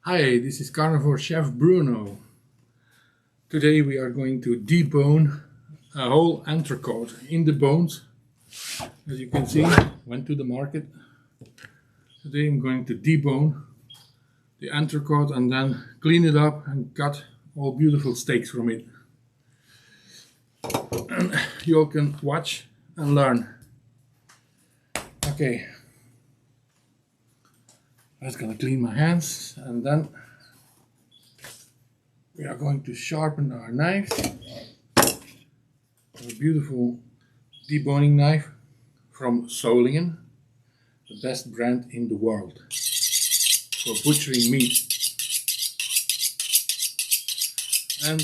Hi, this is Carnivore Chef Bruno. Today we are going to debone a whole entrecote in the bones. As you can see, went to the market. Today I'm going to debone the entrecote and then clean it up and cut all beautiful steaks from it. And you all can watch and learn. Okay, I'm just gonna clean my hands and then we are going to sharpen our knives. A beautiful deboning knife from Solingen, the best brand in the world for butchering meat. And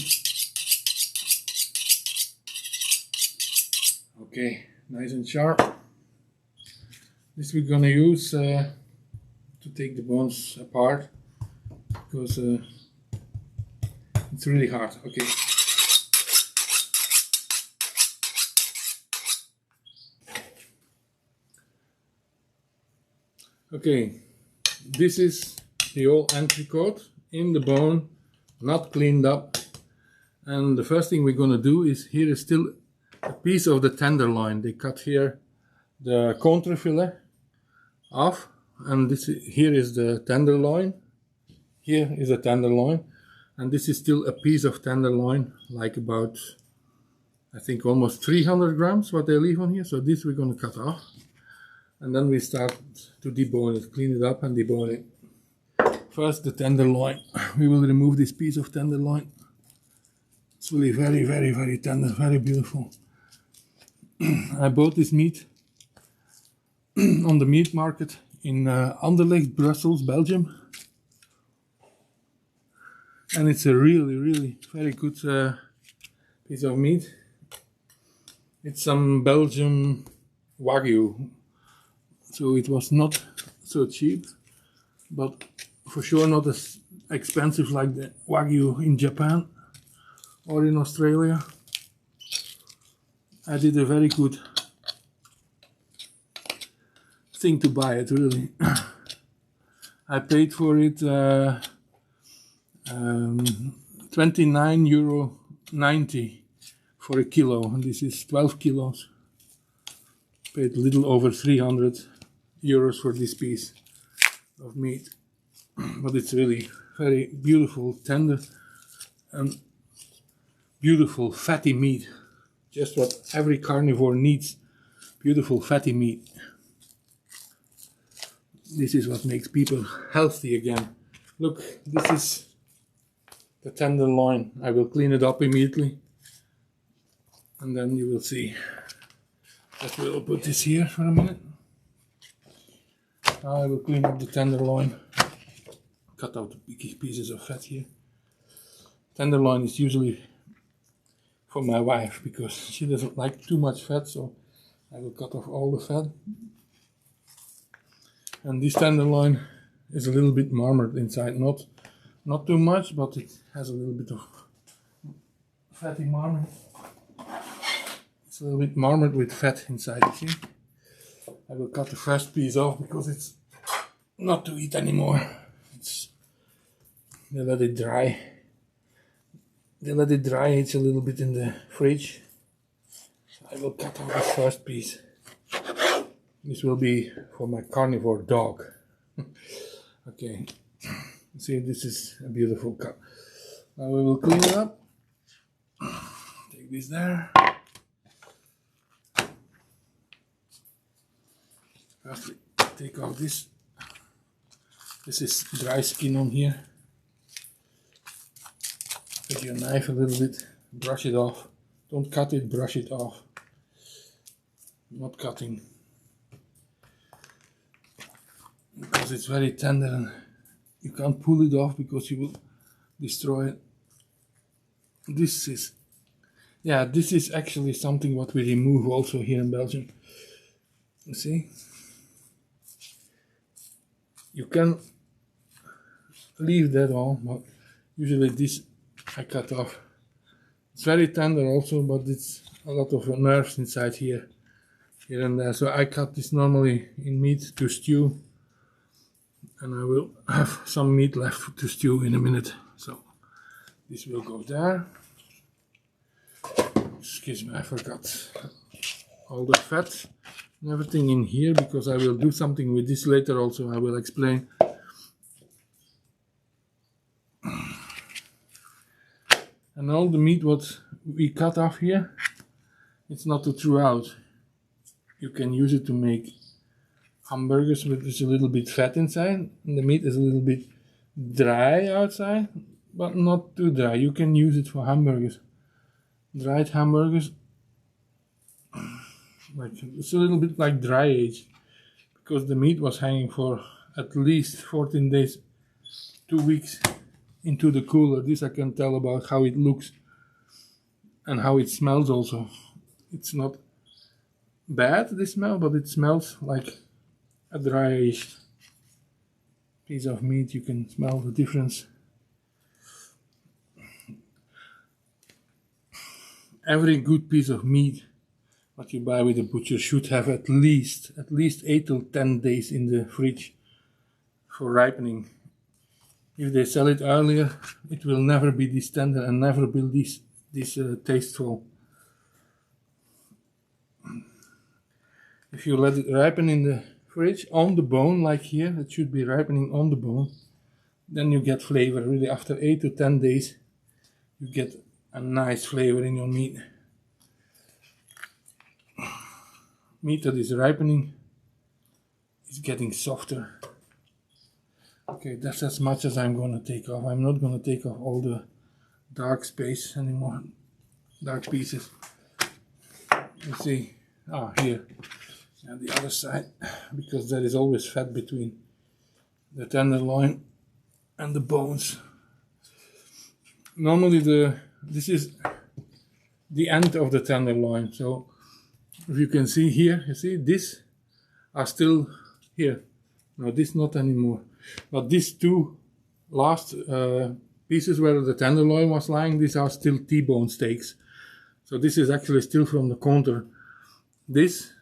okay, nice and sharp. This we're gonna use to take the bones apart because it's really hard. Okay. Okay, this is the whole entrecote in the bone, not cleaned up. And the first thing we're gonna do is, here is still a piece of the tenderloin. They cut here the contrefilet off, and here is the tenderloin. Here is a tenderloin, and this is still a piece of tenderloin, like about, I think, almost 300 grams what they leave on here. So this we're gonna cut off. And then we start to debone it, clean it up and debone it. First the tenderloin. We will remove this piece of tenderloin. It's really very, very, very tender, very beautiful. I bought this meat on the meat market in Anderlecht, Brussels, Belgium. And it's a really, really very good piece of meat. It's some Belgian Wagyu. So it was not so cheap, but for sure not as expensive like the Wagyu in Japan or in Australia. I did a very good thing to buy it, really. I paid for it €29.90 for a kilo, and this is 12 kilos. Paid a little over €300 for this piece of meat, but it's really very beautiful, tender and beautiful fatty meat. Just what every carnivore needs, beautiful fatty meat. This is what makes people healthy again. Look, this is the tenderloin. I will clean it up immediately and then you will see. That we'll put this here for a minute. Now I will clean up the tenderloin. Cut out the pieces of fat here. Tenderloin is usually for my wife because she doesn't like too much fat, so I will cut off all the fat. And this tenderloin is a little bit marmored inside, not too much, but it has a little bit of fatty marmor. It's a little bit marmored with fat inside, you see. I will cut the first piece off because it's not to eat anymore. They let it dry. It's a little bit in the fridge. So I will cut off the first piece. This will be for my carnivore dog. Okay, see, this is a beautiful cut. Now we will clean it up. Take this there. First, take off this. This is dry skin on here. With your knife a little bit, brush it off. Don't cut it, brush it off. Not cutting. Because it's very tender and you can't pull it off because you will destroy it. This is actually something what we remove also here in Belgium. You see? You can leave that on, but usually this I cut off. It's very tender also, but it's a lot of nerves inside here and there. So I cut this normally in meat to stew. and I will have some meat left to stew in a minute. So this will go there. Excuse me, I forgot all the fat and everything in here because I will do something with this later also. I will explain. And all the meat what we cut off here, it's not to throw out. You can use it to make hamburgers with just a little bit fat inside, and the meat is a little bit dry outside, but not too dry. You can use it for hamburgers, dried hamburgers. Like it's a little bit like dry aged because the meat was hanging for at least 14 days, 2 weeks into the cooler. This I can tell about how it looks and how it smells also. It's not bad, the smell, but it smells like a dry aged piece of meat. You can smell the difference. Every good piece of meat what you buy with a butcher should have at least 8 to 10 days in the fridge for ripening. If they sell it earlier, it will never be this tender and never be this tasteful. If you let it ripen in the fridge on the bone, like here, it should be ripening on the bone, then you get flavor. Really, after 8 to 10 days, you get a nice flavor in your meat. Meat that is ripening is getting softer. Okay, that's as much as I'm going to take off. I'm not going to take off all the dark space anymore, dark pieces. You see, here, and the other side, because there is always fat between the tenderloin and the bones. Normally this is the end of the tenderloin, so if you can see here, you see these are still here. No, this not anymore. But these two last pieces where the tenderloin was lying, these are still T-bone steaks. So this is actually still from the counter. This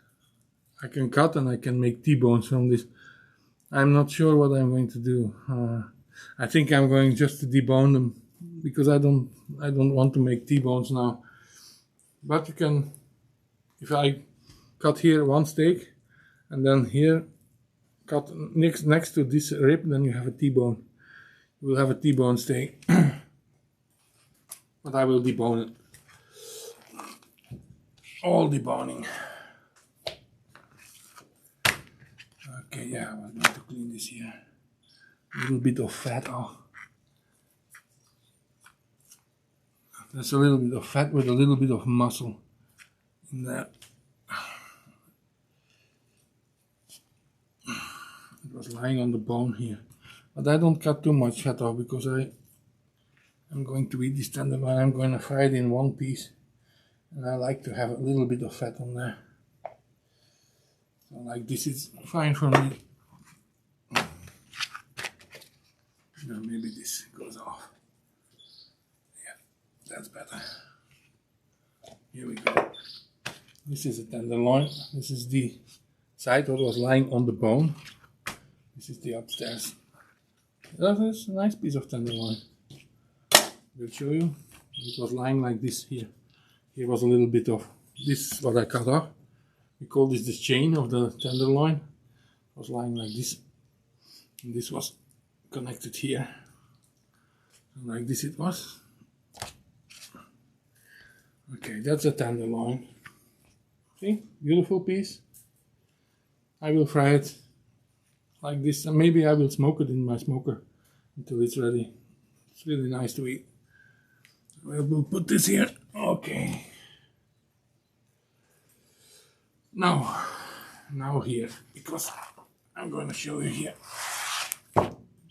I can cut and I can make T-bones from this. I'm not sure what I'm going to do. I think I'm going just to debone them because I don't want to make T-bones now. But you can, if I cut here one steak and then here cut next to this rib, then you have a T-bone. You will have a T-bone steak. But I will debone it. All deboning. Okay, yeah, I'm going to clean this here. A little bit of fat off. There's a little bit of fat with a little bit of muscle in there. It was lying on the bone here. But I don't cut too much fat off because I'm going to eat this tenderloin. I'm going to fry it in one piece. And I like to have a little bit of fat on there. So like this is fine for me. Now maybe this goes off. Yeah, that's better. Here we go. This is a tenderloin. This is the side that was lying on the bone. This is the upstairs. That is a nice piece of tenderloin. I'll show you. It was lying like this here. Here was a little bit of this is what I cut off. We call this the chain of the tenderloin. It was lying like this. And this was connected here. And like this it was. Okay, that's a tenderloin. See, beautiful piece. I will fry it like this, and maybe I will smoke it in my smoker until it's ready. It's really nice to eat. I will put this here. Okay. Now here, because I'm going to show you here.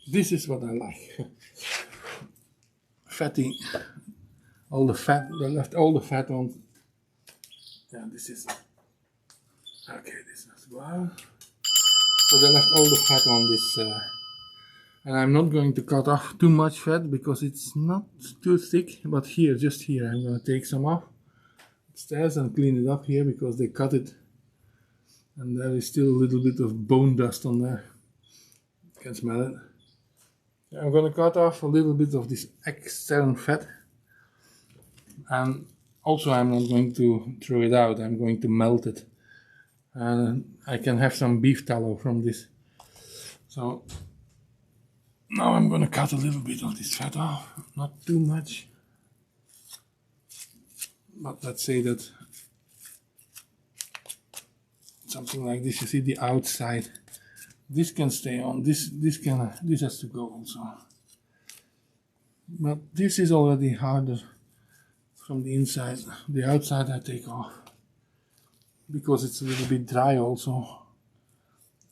This is what I like. Fatty. All the fat, they left all the fat on. Yeah, this is. Okay, this as well. So they left all the fat on this. And I'm not going to cut off too much fat because it's not too thick. But here, just here, I'm going to take some off upstairs and clean it up here because they cut it. And there is still a little bit of bone dust on there. can smell it. I'm going to cut off a little bit of this external fat, and also I'm not going to throw it out, I'm going to melt it, and I can have some beef tallow from this. So now I'm going to cut a little bit of this fat off, not too much, but let's say that something like this. You see the outside, this can stay on, this has to go also. But this is already harder from the inside. The outside I take off because it's a little bit dry also.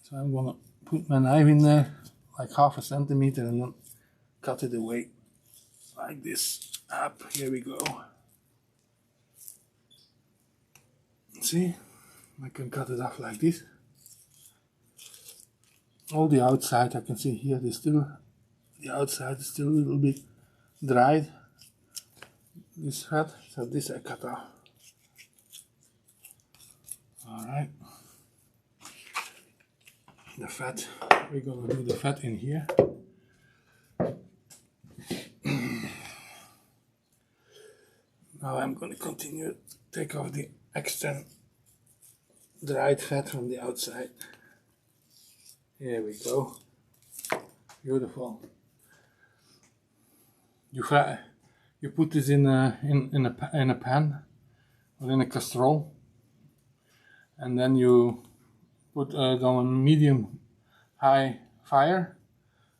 So I'm gonna put my knife in there like 1/2 centimeter and then cut it away like this. Up, here we go. See, I can cut it off like this. All the outside I can see here, the outside is still a little bit dried, this fat, so this I cut off. Alright, the fat, we're gonna do the fat in here. Now I'm gonna continue to take off the extra dried fat from the outside. Here we go, beautiful. You put this in a pan or in a casserole, and then you put it on a medium high fire,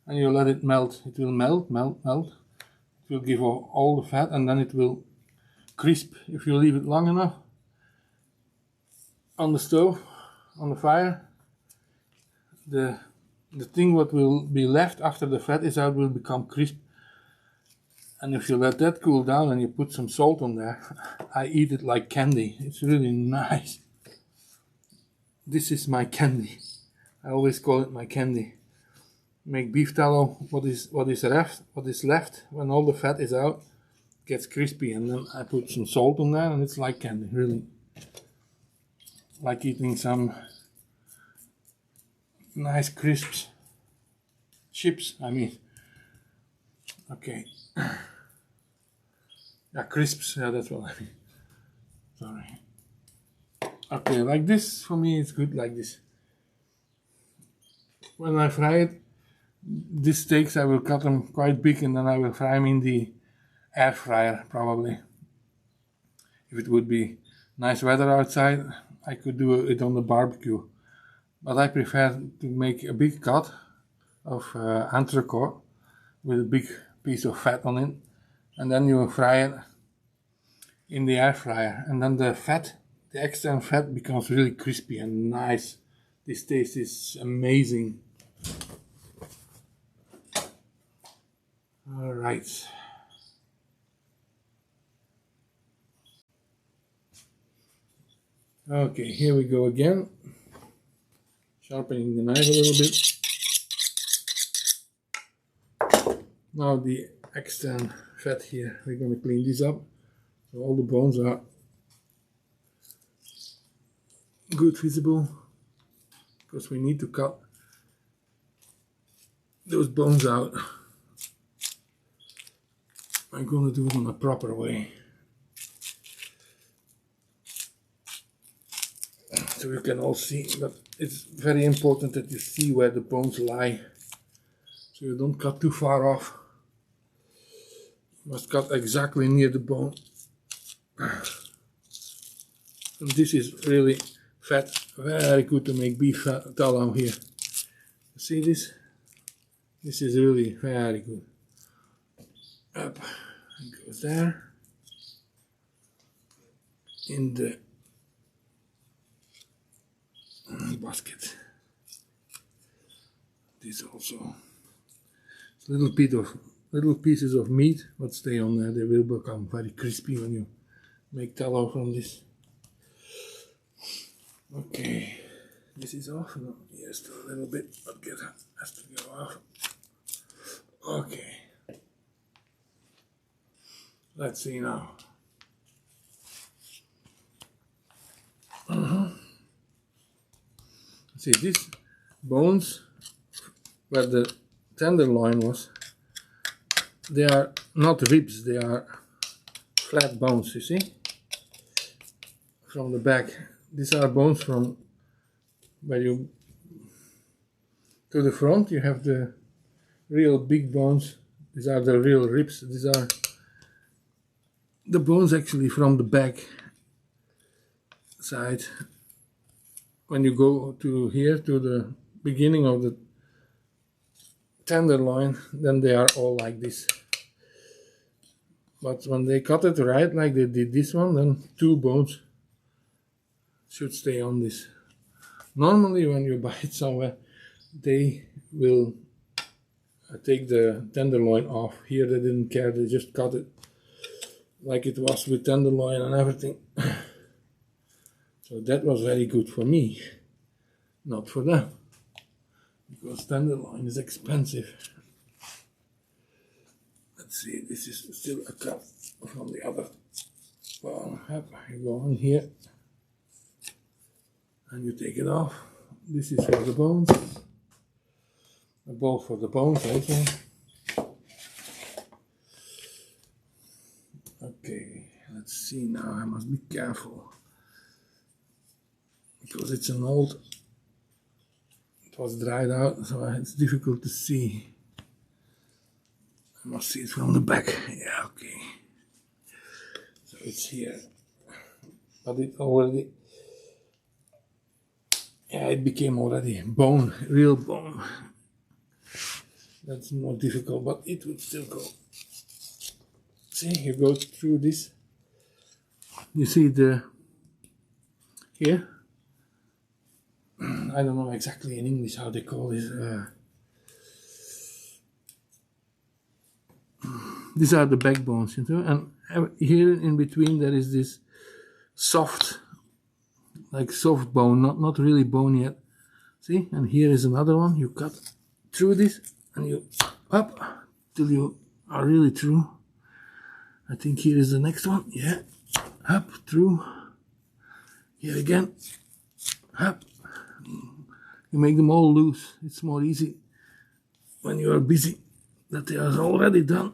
and you let it melt. It will melt. It will give all the fat, and then it will crisp if you leave it long enough on the stove, on the fire. The thing what will be left after the fat is out will become crisp. And if you let that cool down and you put some salt on there, I eat it like candy. It's really nice. This is my candy. I always call it my candy. Make beef tallow, what is left when all the fat is out, gets crispy, and then I put some salt on there and it's like candy, really. Like eating some nice crisps. Chips, I mean. Okay. Yeah, crisps, yeah, that's what I mean. Sorry. Okay, like this, for me it's good like this. When I fry it, these steaks I will cut them quite big and then I will fry them in the air fryer probably. If it would be nice weather outside, I could do it on the barbecue. But I prefer to make a big cut of entrecote with a big piece of fat on it, and then you fry it in the air fryer, and then the extra fat becomes really crispy and nice. This taste is amazing. All right. Okay, here we go again. Sharpening the knife a little bit. Now the extra fat here, we're going to clean this up so all the bones are good visible, because we need to cut those bones out. I'm going to do it in a proper way, so you can all see, but it's very important that you see where the bones lie, so you don't cut too far off. You must cut exactly near the bone. And this is really fat, very good to make beef tallow here. See this? This is really very good. Up, it goes there. In the basket. This also. Little pieces of meat what stay on there. They will become very crispy when you make tallow from this. Okay, this is off. No, yes, still a little bit, but has to go off. Okay, let's see now. See, these bones where the tenderloin was, they are not ribs, they are flat bones, you see, from the back. These are bones from where you to the front, you have the real big bones. These are the real ribs. These are the bones actually from the back side. When you go to here, to the beginning of the tenderloin, then they are all like this. But when they cut it right, like they did this one, then 2 bones should stay on this. Normally when you buy it somewhere, they will take the tenderloin off. Here they didn't care, they just cut it like it was with tenderloin and everything. So that was very good for me, not for them, because tenderloin is expensive. Let's see, this is still a cut from the other. Well, you go on here and you take it off. This is for the bones. A bowl for the bones, I think. Okay, let's see now. I must be careful because it's an old. It was dried out, so it's difficult to see. I must see it from the back. Yeah, okay. So it's here, but it already. Yeah, it became already bone, real bone. That's more difficult, but it would still go. See, you go through this. You see the here. I don't know exactly in English how they call this. These are the backbones, you know, and here in between there is this soft, like soft bone, not really bone yet. See, and here is another one. You cut through this and you up till you are really through. I think here is the next one. Yeah, up through. Here again, up. You make them all loose. It's more easy when you are busy that they are already done.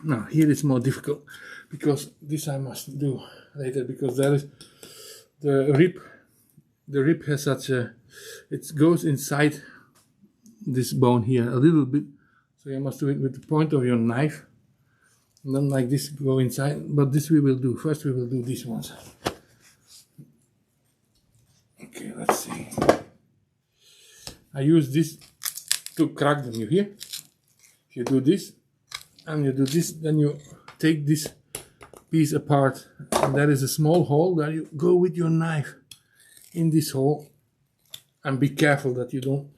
Now here it's more difficult because this I must do later, because there is the rib. The rib has such a, it goes inside this bone here a little bit, so you must do it with the point of your knife, and then like this go inside. But this we will do first. We will do these ones. Okay, let's see. I use this to crack them. You hear? If you do this and you do this, then you take this piece apart, and there is a small hole there. You go with your knife in this hole, and be careful that you don't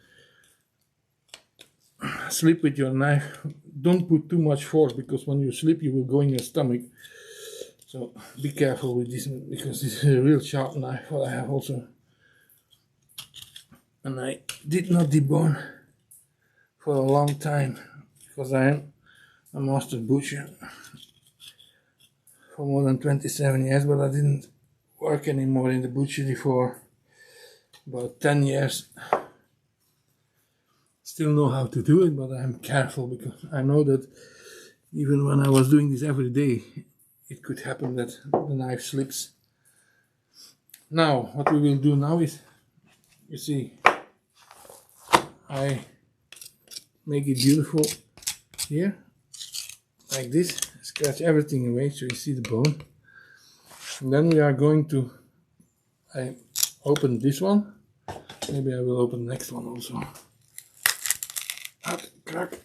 slip with your knife. Don't put too much force, because when you slip you will go in your stomach. So be careful with this, because this is a real sharp knife. What I have also, and I did not debone for a long time, because I am a master butcher for more than 27 years, but I didn't work anymore in the butchery for about 10 years. Still know how to do it, but I'm careful, because I know that even when I was doing this every day, it could happen that the knife slips. Now, what we will do now is, you see, I make it beautiful here, like this, scratch everything away so you see the bone. And then we are going to, I open this one, maybe I will open the next one also. Crack,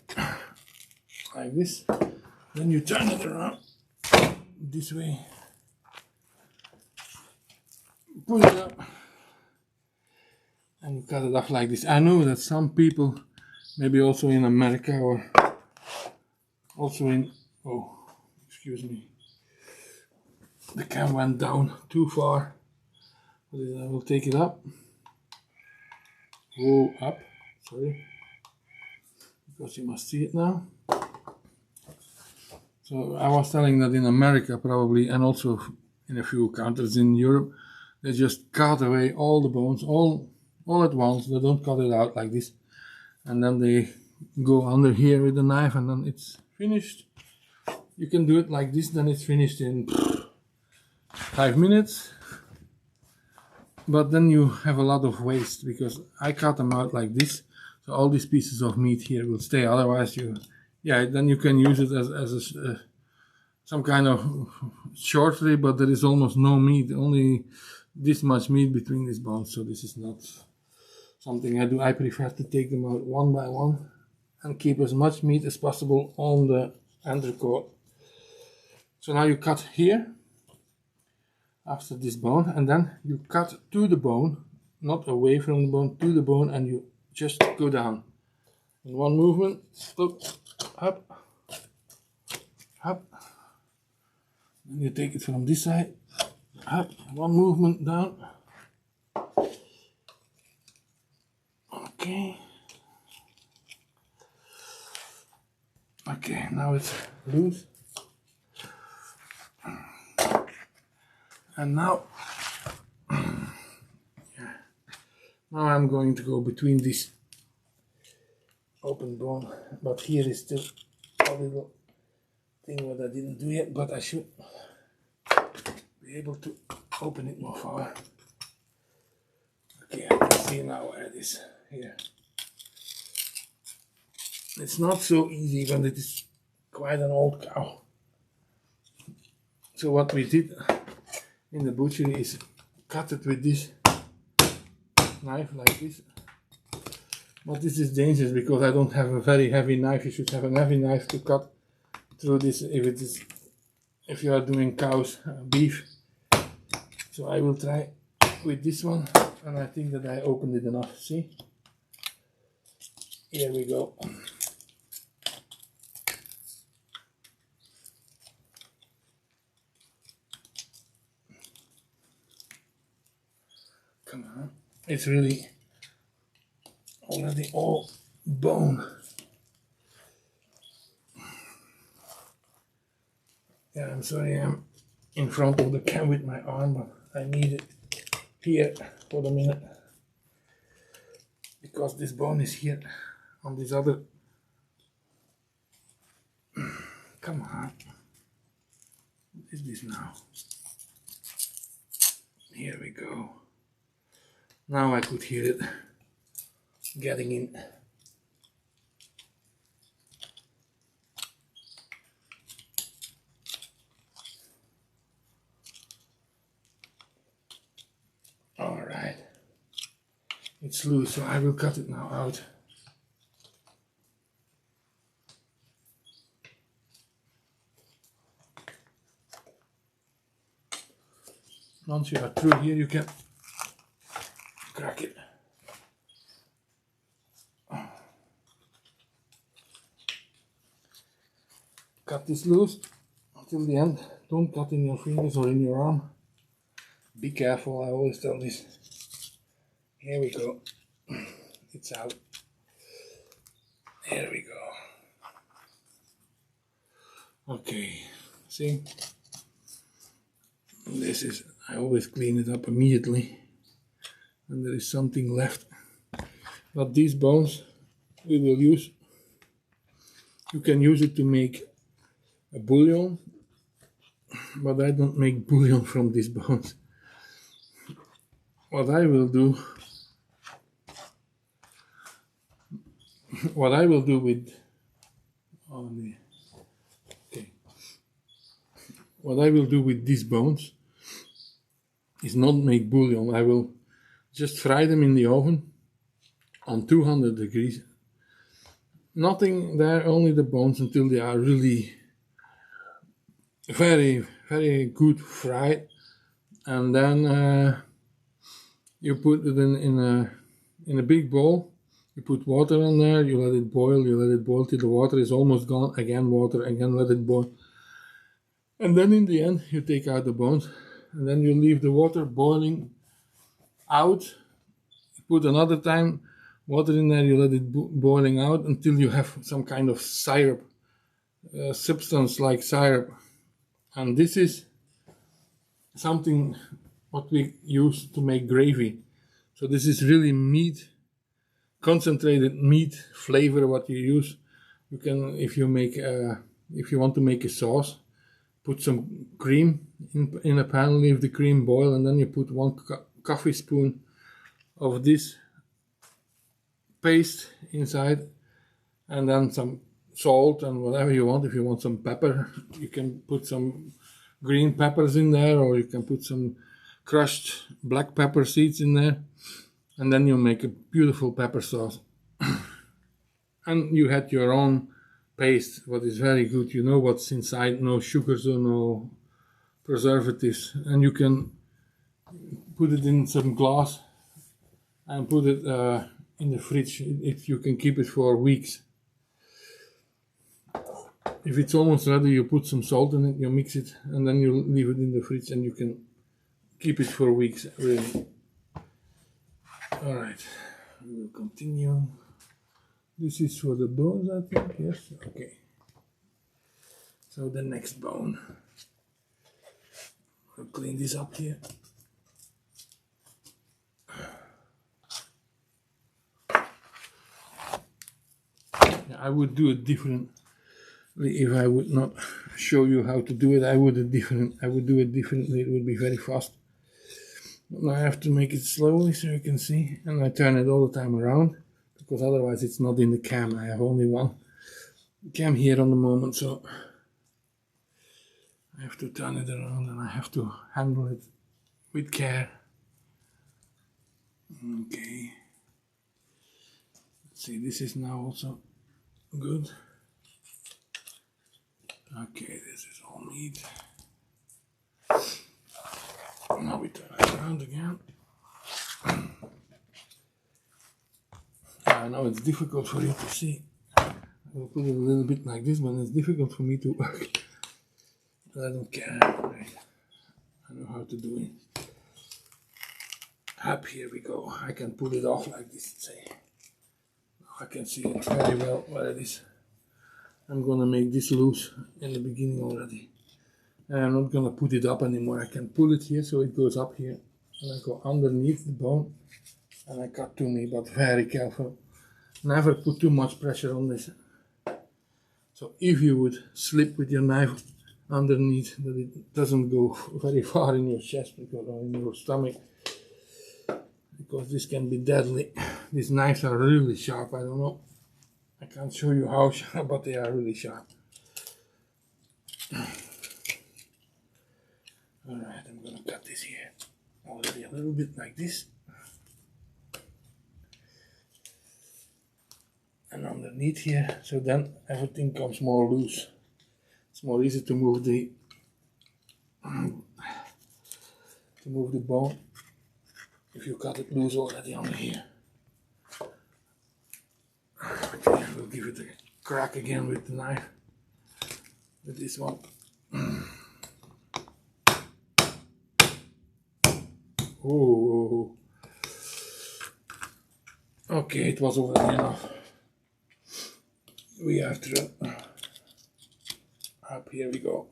like this. Then you turn it around this way, pull it up, and you cut it off like this. I know that some people, maybe also in America or also in, oh, excuse me, the cam went down too far. I will take it up. Go up, sorry, because you must see it now. So I was telling that in America probably, and also in a few countries in Europe, they just cut away all the bones, all at once. They don't cut it out like this. and then they go under here with the knife, and then it's finished. You can do it like this, then it's finished in 5 minutes. But then you have a lot of waste, because I cut them out like this, so all these pieces of meat here will stay. Otherwise, then you can use it as some kind of short rib, but there is almost no meat, only this much meat between these bones. So this is not something I do. I prefer to take them out one by one and keep as much meat as possible on the entrecote. So now you cut here after this bone, and then you cut to the bone, not away from the bone, to the bone, and you just go down in one movement. Look, up, up. Then you take it from this side, up, one movement down. Okay. Okay, now it's loose. And now I'm going to go between this open bone, but here is still a little thing what I didn't do yet, but I should be able to open it more far. Okay, I can see now where it is here. It's not so easy when it is quite an old cow. So what we did in the butchery is cut it with this knife like this. But this is dangerous because I don't have a very heavy knife. You should have a heavy knife to cut through this if you are doing cows beef. So I will try with this one, and I think that I opened it enough. See? Here we go. Come on, it's really already all bone. Yeah, I'm sorry I'm in front of the cam with my arm, but I need it here for the minute, because this bone is here on this other. Come on, what is this now? Here we go. Now I could hear it getting in. All right, it's loose, so I will cut it now out. Once you are through here, you can crack it. Cut this loose until the end. Don't cut in your fingers or in your arm. Be careful, I always tell this. Here we go. It's out. There we go. Okay, see? This is, I always clean it up immediately. And there is something left. But these bones we will use. You can use it to make a bouillon, but I don't make bouillon from these bones. What I will do with what I will do with these bones is not make bouillon. I will just fry them in the oven on 200 degrees. Nothing there, only the bones, until they are really very, very good fried. And then you put it in a big bowl. You put water on there, you let it boil till the water is almost gone. Again water, again let it boil. And then in the end you take out the bones, and then you leave the water boiling out. You put another time water in there, you let it boiling out until you have some kind of syrup, substance like syrup. And this is something what we use to make gravy. So this is really meat concentrated meat flavor what you use. You can, if you want to make a sauce, put some cream in a pan, leave the cream boil, and then you put one coffee spoon of this paste inside, and then some salt and whatever you want. If you want some pepper, you can put some green peppers in there, or you can put some crushed black pepper seeds in there, and then you make a beautiful pepper sauce. And you had your own paste, what is very good. You know what's inside, no sugars or no preservatives, and you can put it in some glass and put it in the fridge. You can keep it for weeks. If it's almost ready, you put some salt in it, you mix it, and then you leave it in the fridge, and you can keep it for weeks, really. Alright, we will continue. This is for the bones, I think, yes? Okay. So the next bone. I'll clean this up here. Yeah, I would do it differently if I would not show you how to do it. I would do it differently. It would be very fast. Now I have to make it slowly so you can see, and I turn it all the time around, because otherwise it's not in the cam. I have only one cam here on the moment, so I have to turn it around and I have to handle it with care. Okay. Let's see, this is now also good. Okay, this is all meat. Now we turn it around again. I know it's difficult for you to see. I'll put it a little bit like this, but it's difficult for me to work. But I don't care. I know how to do it. Up, here we go. I can pull it off like this. Say, I can see it very well where it is. I'm gonna make this loose in the beginning already. And I'm not gonna put it up anymore. I can pull it here so it goes up here, and I go underneath the bone and I cut to me, but very careful. Never put too much pressure on this. So if you would slip with your knife underneath, that it doesn't go very far in your chest or in your stomach, because this can be deadly. These knives are really sharp. I don't know. I can't show you how sharp, but they are really sharp. Alright, I'm gonna cut this here already a little bit like this. And underneath here, so then everything comes more loose. It's more easy to move the bone if you cut it loose already under here. Okay, we'll give it a crack again with the knife, with this one. Oh, okay, it was already enough. We have to up, here we go.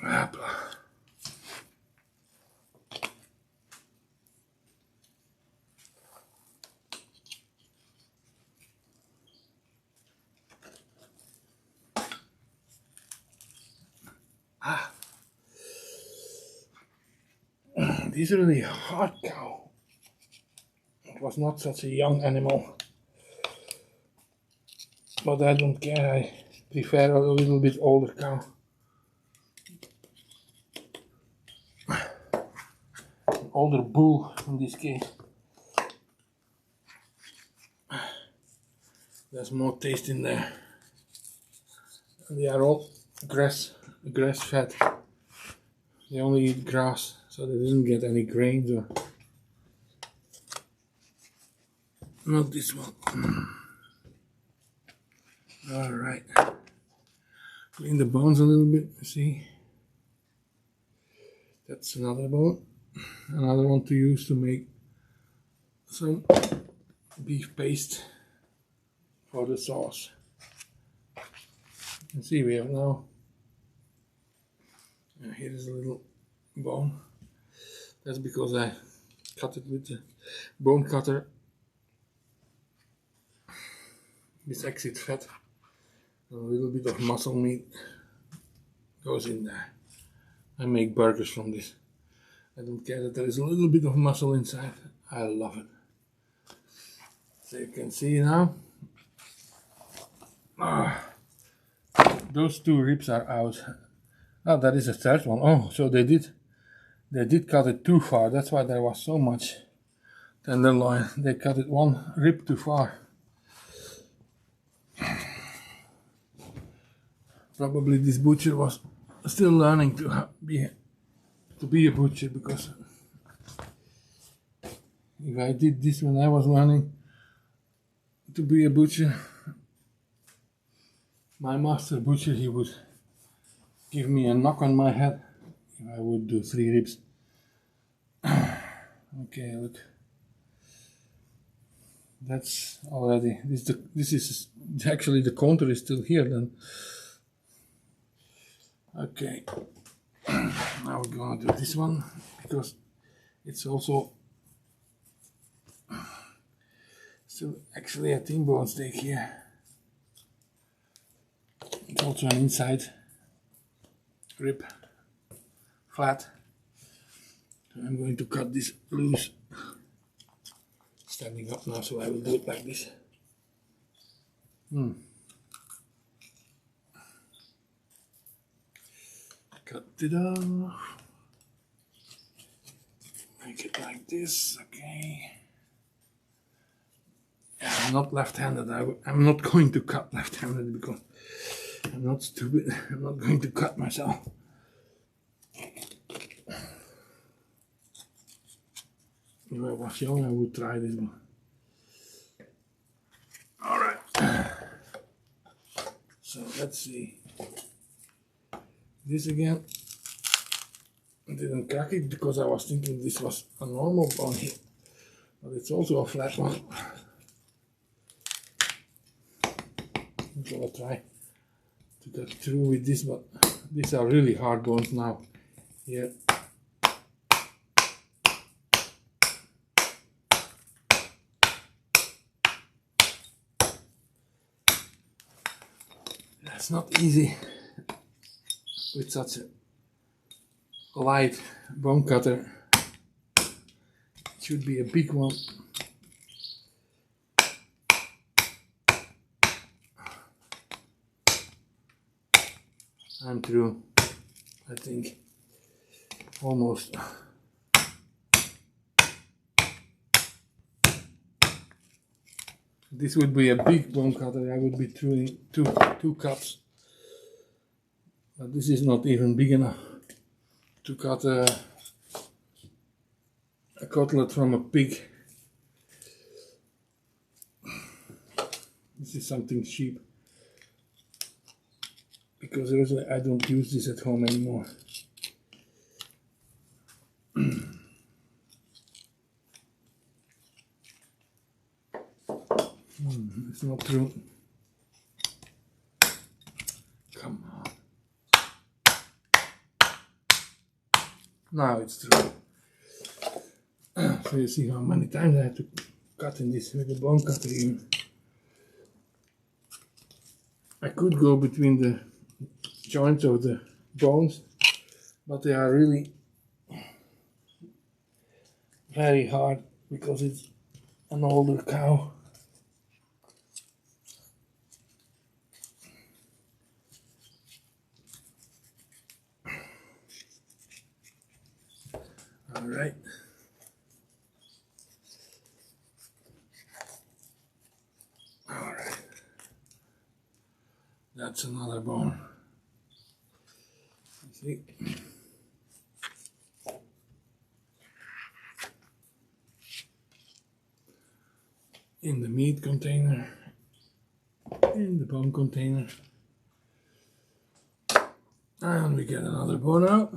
Up. This is really hard cow. It was not such a young animal, but I don't care. I prefer a little bit older cow. An older bull in this case. There's more taste in there. And they are all grass fed. They only eat grass, so they didn't get any grains or not this one. Alright. Clean the bones a little bit, see. That's another bone. Another one to use to make some beef paste for the sauce. You can see we have now, here is a little bone. That's because I cut it with the bone cutter. This exit fat, a little bit of muscle meat goes in there. I make burgers from this. I don't care that there is a little bit of muscle inside. I love it. So you can see now. Those two ribs are out. Oh, that is a third one. Oh, so they did cut it too far. That's why there was so much tenderloin. They cut it one rib too far. Probably this butcher was still learning to be a butcher, because if I did this when I was learning to be a butcher, my master butcher, he would give me a knock on my head if I would do 3 ribs. Okay, look. That's already, this is actually, the counter is still here then. Okay, now we're gonna do this one, because it's also still actually a T-bone steak here. It's also an inside rib, flat. So I'm going to cut this loose. Standing up now, so I will do it like this. Cut it off. Make it like this, okay. Yeah, I'm not left-handed. I'm not going to cut left-handed because I'm not stupid. I'm not going to cut myself. If I was young, I would try this one. Alright. So let's see. This again. I didn't crack it because I was thinking this was a normal bone here. But it's also a flat one. I'm gonna try to cut through with this, but these are really hard bones now. Here. It's not easy with such a light bone cutter. It should be a big one. I'm through, I think, almost. This would be a big bone cutter. I would be doing two cuts. But this is not even big enough to cut a cutlet from a pig. This is something cheap, because usually I don't use this at home anymore. It's not true. Come on. Now it's true. So you see how many times I have to cut in this with the bone cutter even. I could go between the joints of the bones, but they are really very hard because it's an older cow. All right. All right. That's another bone. See? In the meat container, in the bone container, and we get another bone out.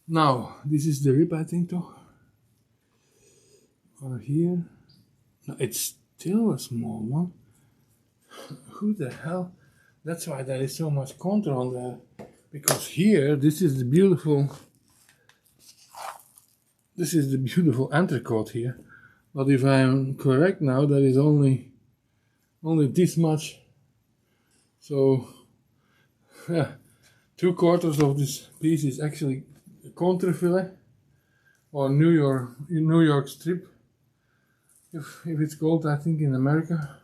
Now, this is the rib, I think, though. Or here. No, it's still a small one. Who the hell? That's why there is so much contour on there. Because here, this is the beautiful this is the beautiful entrecote here, but if I am correct now, there is only this much. So yeah, 2/4 of this piece is actually contrefilet or New York strip, if it's called, I think, in America.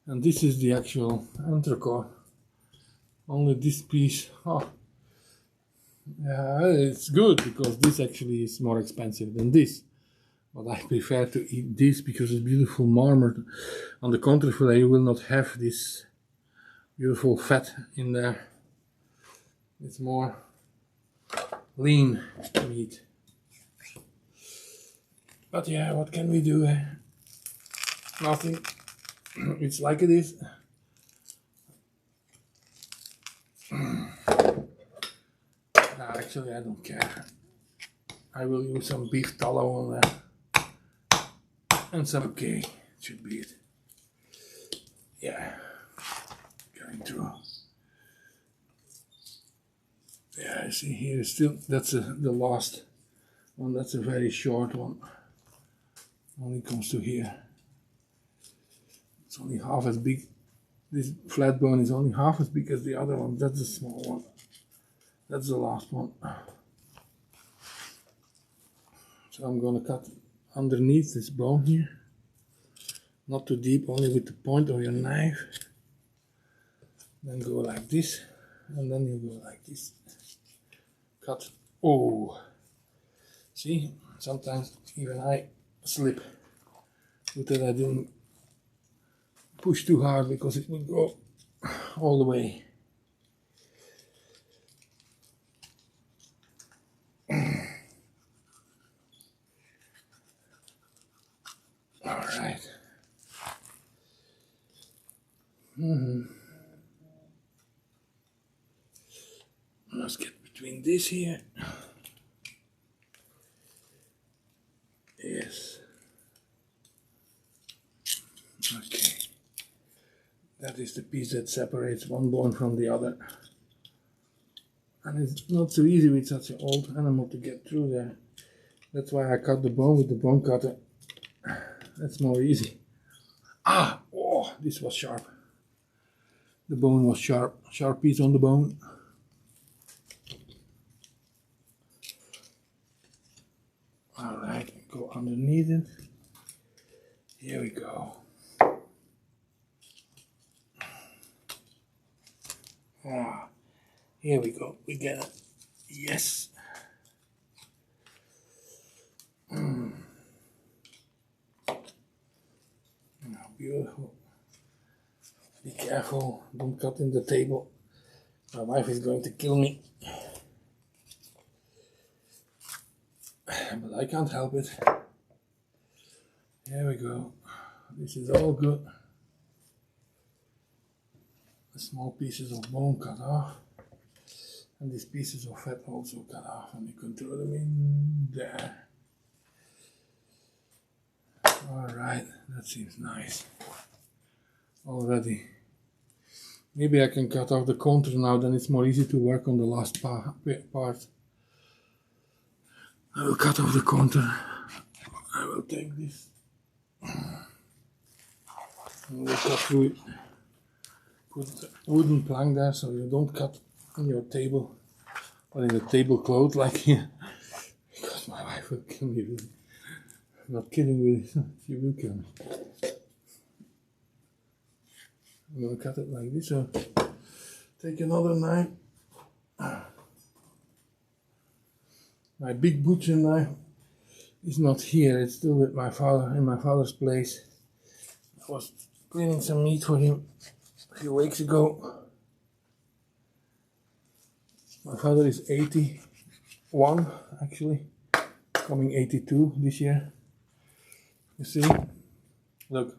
And this is the actual entrecote. Only this piece. Oh, yeah, it's good because this actually is more expensive than this. But I prefer to eat this because it's beautiful marmored. On the contrefilet, you will not have this beautiful fat in there. It's more lean meat. But yeah, what can we do? Nothing. It's like it is. Actually, I don't care. I will use some beef tallow on there. And some, okay, should be it. Yeah, going through. Yeah, I see here still, that's the last one, that's a very short one. Only comes to here. It's only half as big. This flat bone is only half as big as the other one. That's the small one. That's the last one. So I'm gonna cut underneath this bone here. Not too deep, only with the point of your knife. Then go like this, and then you go like this. Cut. Oh, see, sometimes even I slip. Good that I didn't push too hard because it would go all the way. All right. Let's get between this here. Yes. Okay. That is the piece that separates one bone from the other. And it's not so easy with such an old animal to get through there. That's why I cut the bone with the bone cutter. That's more easy. Ah! Oh, this was sharp. The bone was sharp. Sharp piece on the bone. Alright, go underneath it. Here we go. Ah, here we go. We get it. Yes. Now, beautiful. Be careful. Don't cut in the table. My wife is going to kill me. But I can't help it. There we go. This is all good. The small pieces of bone cut off. And these pieces of fat also cut off. And you can throw them in there. Alright, that seems nice. Already. Maybe I can cut off the contour now, then it's more easy to work on the last part. I will cut off the contour. I will take this. And we'll cut through it. Put a wooden plank there so you don't cut on your table or in the tablecloth like here. Because my wife will kill me really. I'm not kidding with it, she will kill me. I'm gonna cut it like this, so take another knife. My big butcher knife is not here, it's still with my father, in my father's place. I was cleaning some meat for him a few weeks ago. My father is 81 actually, coming 82 this year. You see, look,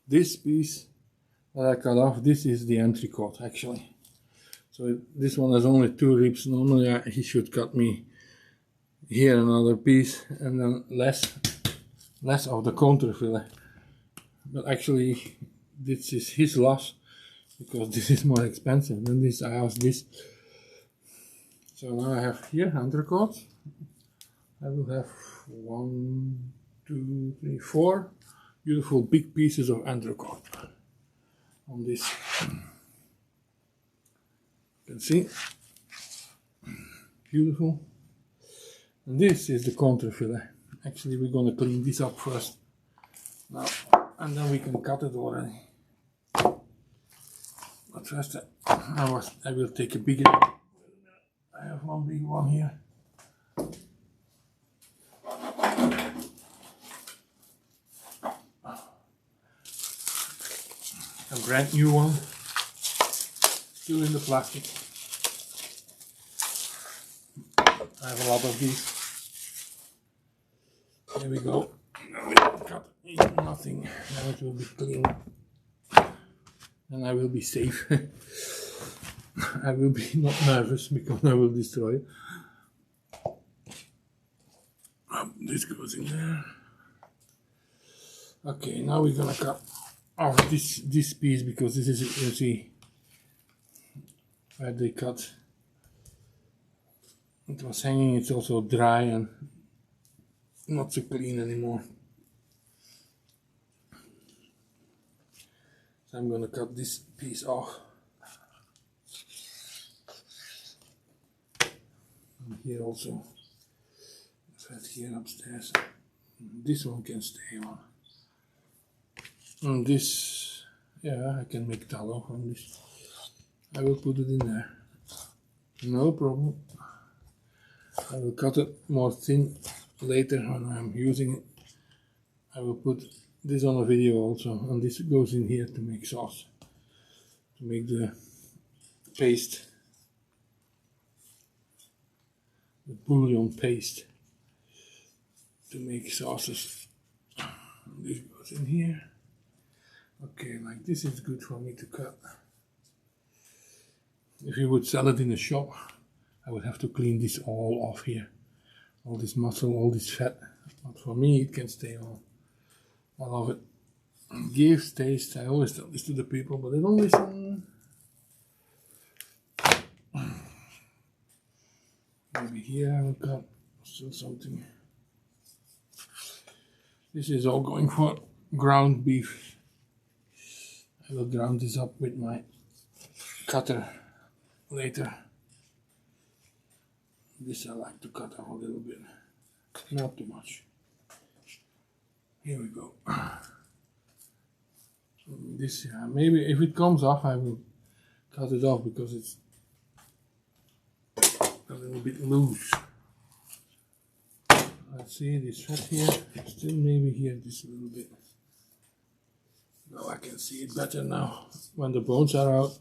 this piece that I cut off, this is the entrecote actually. So this one has only 2 ribs. Normally he should cut me here another piece and then less of the contrefilet. But actually this is his loss because this is more expensive than this. I asked this. So now I have here entrecote. I will have 1, 2, 3, 4 beautiful big pieces of entrecote on this. You can see, beautiful. And this is the counter fillet. Actually, we're going to clean this up first now, and then we can cut it already. But first, I will take a bigger. I have one big one here. A brand new one, still in the plastic. I have a lot of these. There we go. Now we cut nothing. Now it will be clean. And I will be safe. I will be not nervous because I will destroy it. This goes in there. Okay, now we're gonna cut off this piece because this is, you see, where they cut. It was hanging, it's also dry and not so clean anymore. So I'm gonna cut this piece off. And here also, right here upstairs. This one can stay on. And this, yeah, I can make tallow from this. I will put it in there. No problem. I will cut it more thin later when I'm using it. I will put this on a video also, and this goes in here to make sauce, to make the paste, the bouillon paste, to make sauces. This goes in here. Okay, like this is good for me to cut. If you would sell it in a shop, I would have to clean this all off here. All this muscle, all this fat. But for me, it can stay on. I love it. It gives taste. I always tell this to the people, but they don't listen. Maybe here I will cut still something. This is all going for ground beef. I will ground this up with my cutter later. This I like to cut off a little bit, not too much. Here we go. This, maybe if it comes off, I will cut it off because it's a little bit loose. Let's see this fat here, still maybe here this a little bit. Now I can see it better now. When the bones are out,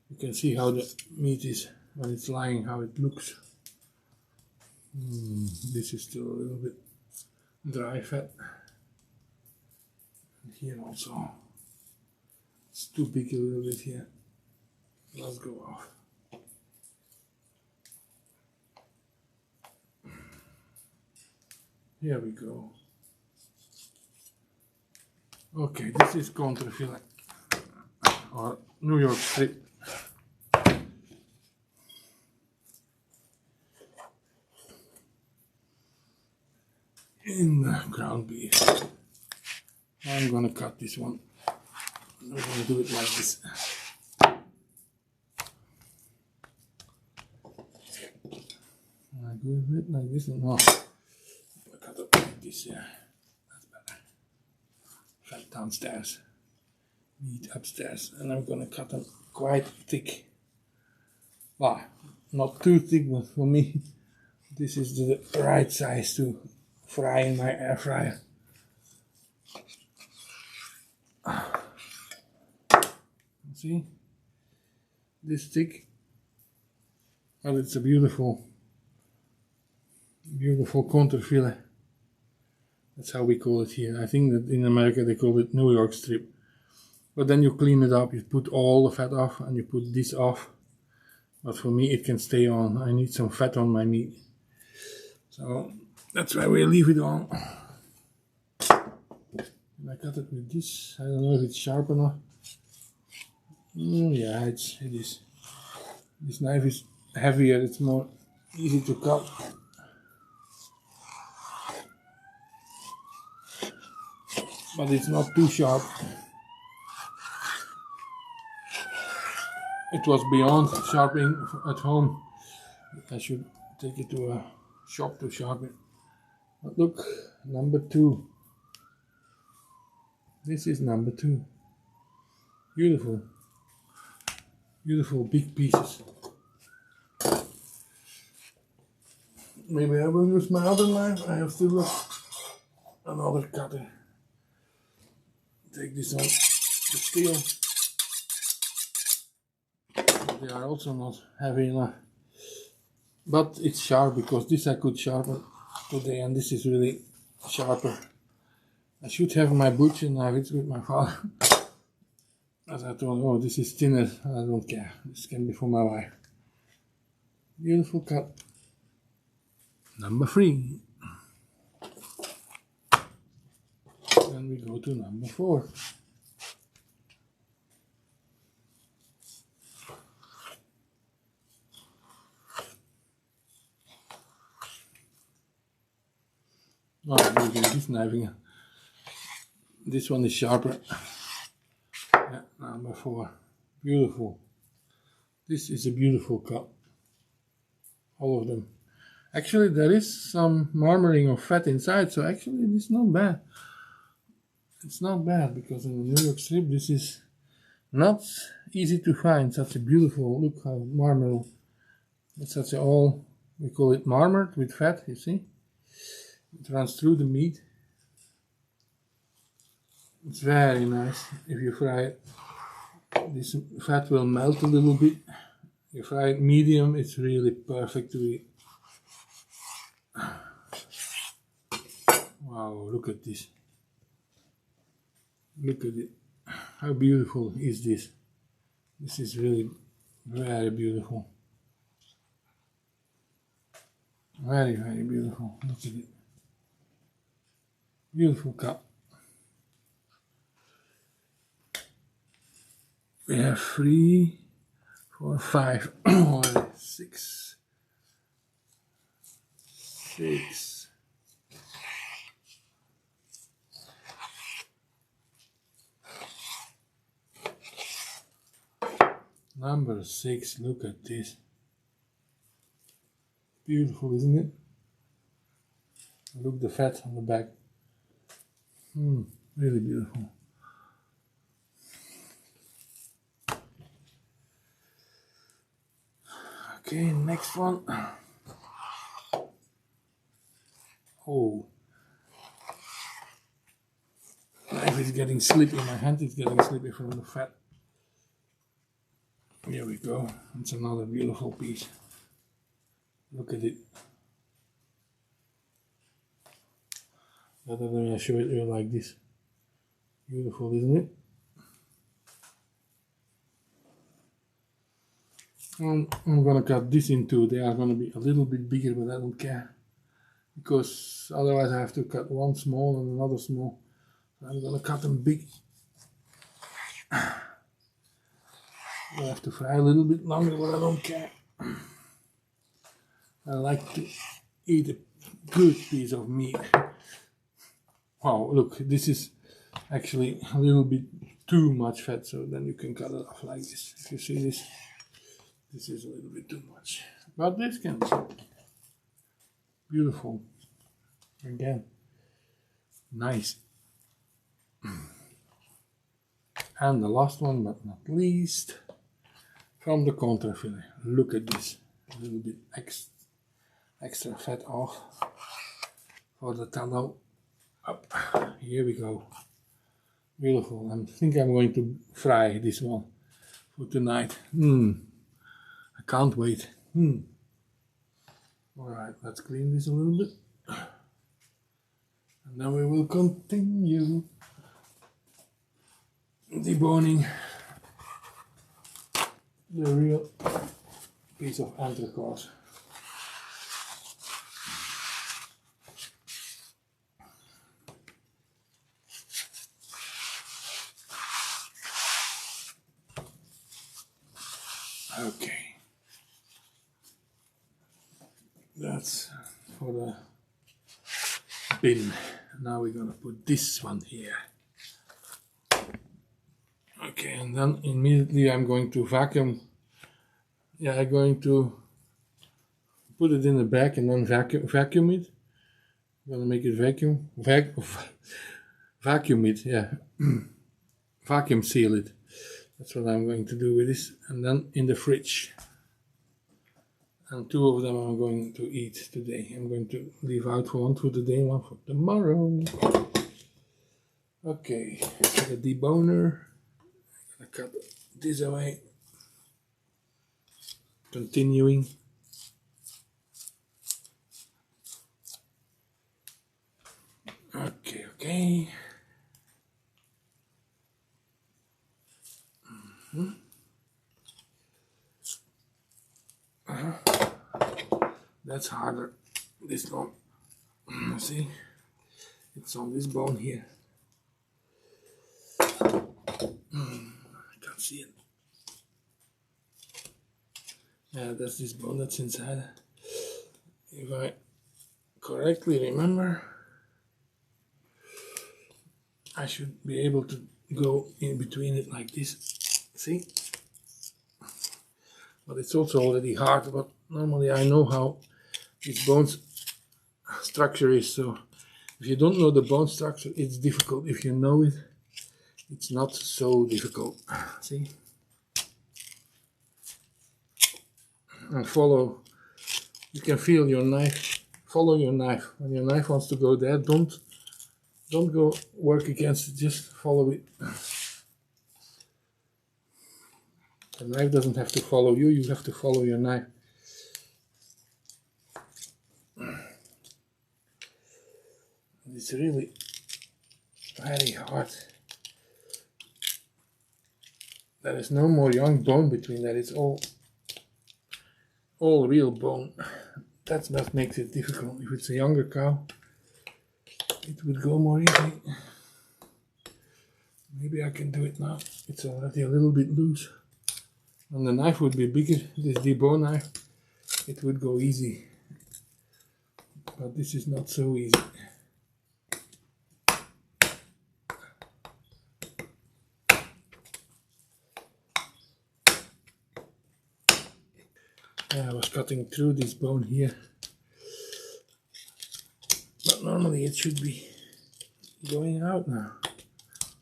you can see how the meat is when it's lying, how it looks. This is still a little bit dry fat. And here also, it's too big a little bit here. Let's go off. Here we go. Okay, this is counter fillet or New York strip. In the ground beef. I'm gonna cut this one. I'm gonna do it like this. I do it like this and no. I'm gonna cut it like this, yeah. That's better. Fat downstairs, meat upstairs, and I'm gonna cut them quite thick. Well, not too thick, but for me, this is the right size to fry in my air fryer. See, this thick, and it's a beautiful counter fillet. That's how we call it here. I think that in America they call it New York strip. But then you clean it up, you put all the fat off and you put this off. But for me it can stay on. I need some fat on my meat. So that's why we leave it on. And I cut it with this. I don't know if it's sharp enough. Yeah, it is. This knife is heavier, it's more easy to cut. but it's not too sharp. It was beyond sharpening at home. I should take it to a shop to sharpen. But look, number 2. This is number 2. Beautiful. Beautiful big pieces. Maybe I will use my other knife. I have still another cutter. Take this on the steel. They are also not heavy enough. But it's sharp because this I could sharpen today, and this is really sharper. I should have my butcher knife, it's with my father. As I thought, oh, this is thinner, I don't care. This can be for my wife. Beautiful cut. Number 3. Then we go to number 4. Oh, I'm using this knife again. This one is sharper. Yeah, number 4. Beautiful. This is a beautiful cut. All of them. Actually, there is some marmoring of fat inside, so actually it's not bad. It's not bad, because in the New York strip this is not easy to find. Such a beautiful, look how marmoral. It's such a all, we call it marmored with fat, you see? It runs through the meat. It's very nice. If you fry it, this fat will melt a little bit. You fry it medium, it's really perfect to eat. Wow, look at this. Look at it. How beautiful is this? This is really very beautiful. Very, very beautiful. Look at it. Beautiful cut. We have 3, 4, 5, 6. 6. Number 6, look at this. Beautiful, isn't it? Look the fat on the back. Really beautiful. Okay, next one. Oh. Knife is getting slippy, my hand is getting slippy from the fat. Here we go. It's another beautiful piece. Look at it. Better than I show it you like this. Beautiful, isn't it? I'm gonna cut this in 2. They are gonna be a little bit bigger, but I don't care. Because otherwise I have to cut one small and another small. So I'm gonna cut them big. I have to fry a little bit longer, but I don't care. I like to eat a good piece of meat. Wow, look, this is actually a little bit too much fat, so then you can cut it off like this. If you see this, this is a little bit too much. But this can be beautiful. Again, nice. And the last one, but not least, from the contra fillet. Look at this, a little bit extra fat off for the tallow. Up, here we go. Beautiful. I think I'm going to fry this one for tonight. I can't wait. Alright, let's clean this a little bit. And then we will continue deboning the real piece of entrecote. Okay, that's for the bin. Now we're gonna put this one here. Okay, and then immediately I'm going to vacuum. Yeah, I'm going to put it in the bag and then vacuum it. I'm gonna make it vacuum it, yeah. Vacuum seal it. That's what I'm going to do with this. And then in the fridge. And 2 of them I'm going to eat today. I'm going to leave out one for today, one for tomorrow. Okay, the deboner. I'm gonna cut this away. Continuing. Okay. That's harder. This one. See? It's on this bone here. I can't see it. Yeah, that's this bone that's inside. If I correctly remember, I should be able to go in between it like this. See? But it's also already hard, but normally I know how this bone structure is, so if you don't know the bone structure, it's difficult. If you know it, it's not so difficult. See? And follow, you can feel your knife, follow your knife. When your knife wants to go there, don't go work against it, just follow it. The knife doesn't have to follow you, you have to follow your knife. It's really very hard. There is no more young bone between that, it's all real bone. That's what makes it difficult. If it's a younger cow, it would go more easily. Maybe I can do it now. It's already a little bit loose. And the knife would be bigger, this debone knife, it would go easy. But this is not so easy. I was cutting through this bone here. But normally it should be going out now.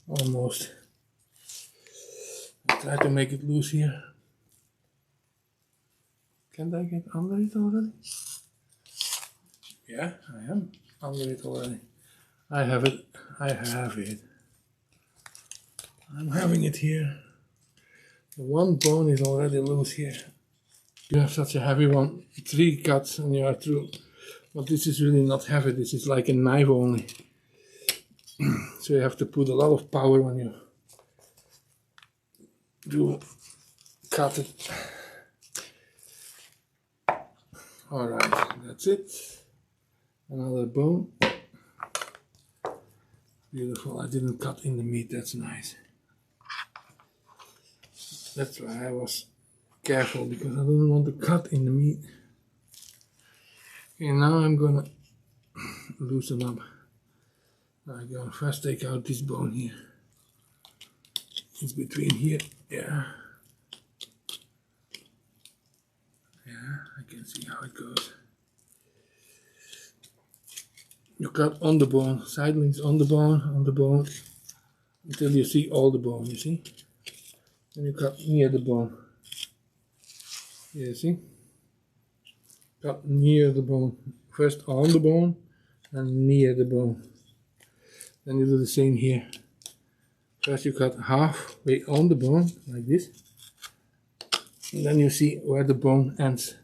Almost. I try to make it loose here. Can I get under it already? Yeah, I am under it already. I have it. I'm having it here. The one bone is already loose here. You have such a heavy one, 3 cuts and you are through. But this is really not heavy, this is like a knife only. So you have to put a lot of power when you do cut it. Alright, that's it. Another bone. Beautiful, I didn't cut in the meat, that's nice. That's why I was careful, because I don't want to cut in the meat. Okay, now I'm gonna loosen up. I'm gonna first take out this bone here. It's between here, yeah. Yeah, I can see how it goes. You cut on the bone, sidelings on the bone, until you see all the bone, you see? Then you cut near the bone. You see? Cut near the bone. First on the bone and near the bone. Then you do the same here. First you cut halfway on the bone, like this. And then you see where the bone ends.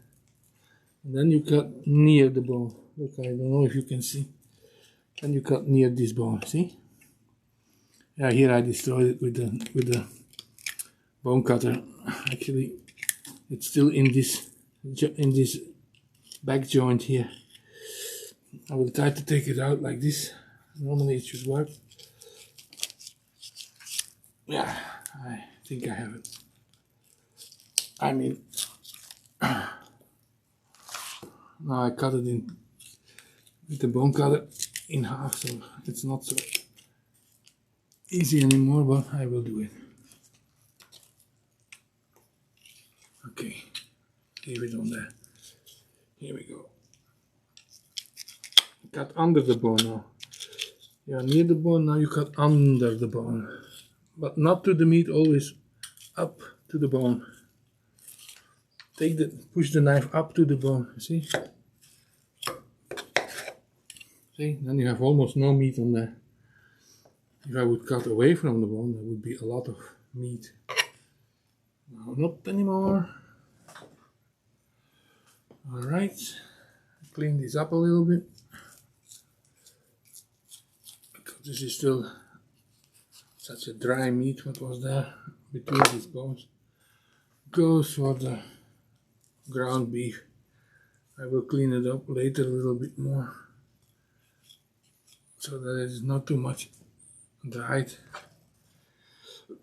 And then you cut near the bone. Look, I don't know if you can see. Then you cut near this bone, see? Yeah, here I destroyed it with the bone cutter. Actually, it's still in this back joint here. I will try to take it out like this. Normally it should work. Yeah, I think I have it. I mean, now I cut it in with the bone cutter in half, so it's not so easy anymore, but I will do it. Okay, leave it on there. Here we go. Cut under the bone now. You are near the bone, now you cut under the bone. But not to the meat, always up to the bone. Push the knife up to the bone, see? See, then you have almost no meat on there. If I would cut away from the bone, there would be a lot of meat. Now, not anymore. Alright, clean this up a little bit. Because this is still such a dry meat, what was there between these bones. Goes for the ground beef. I will clean it up later a little bit more, so that there is not too much dried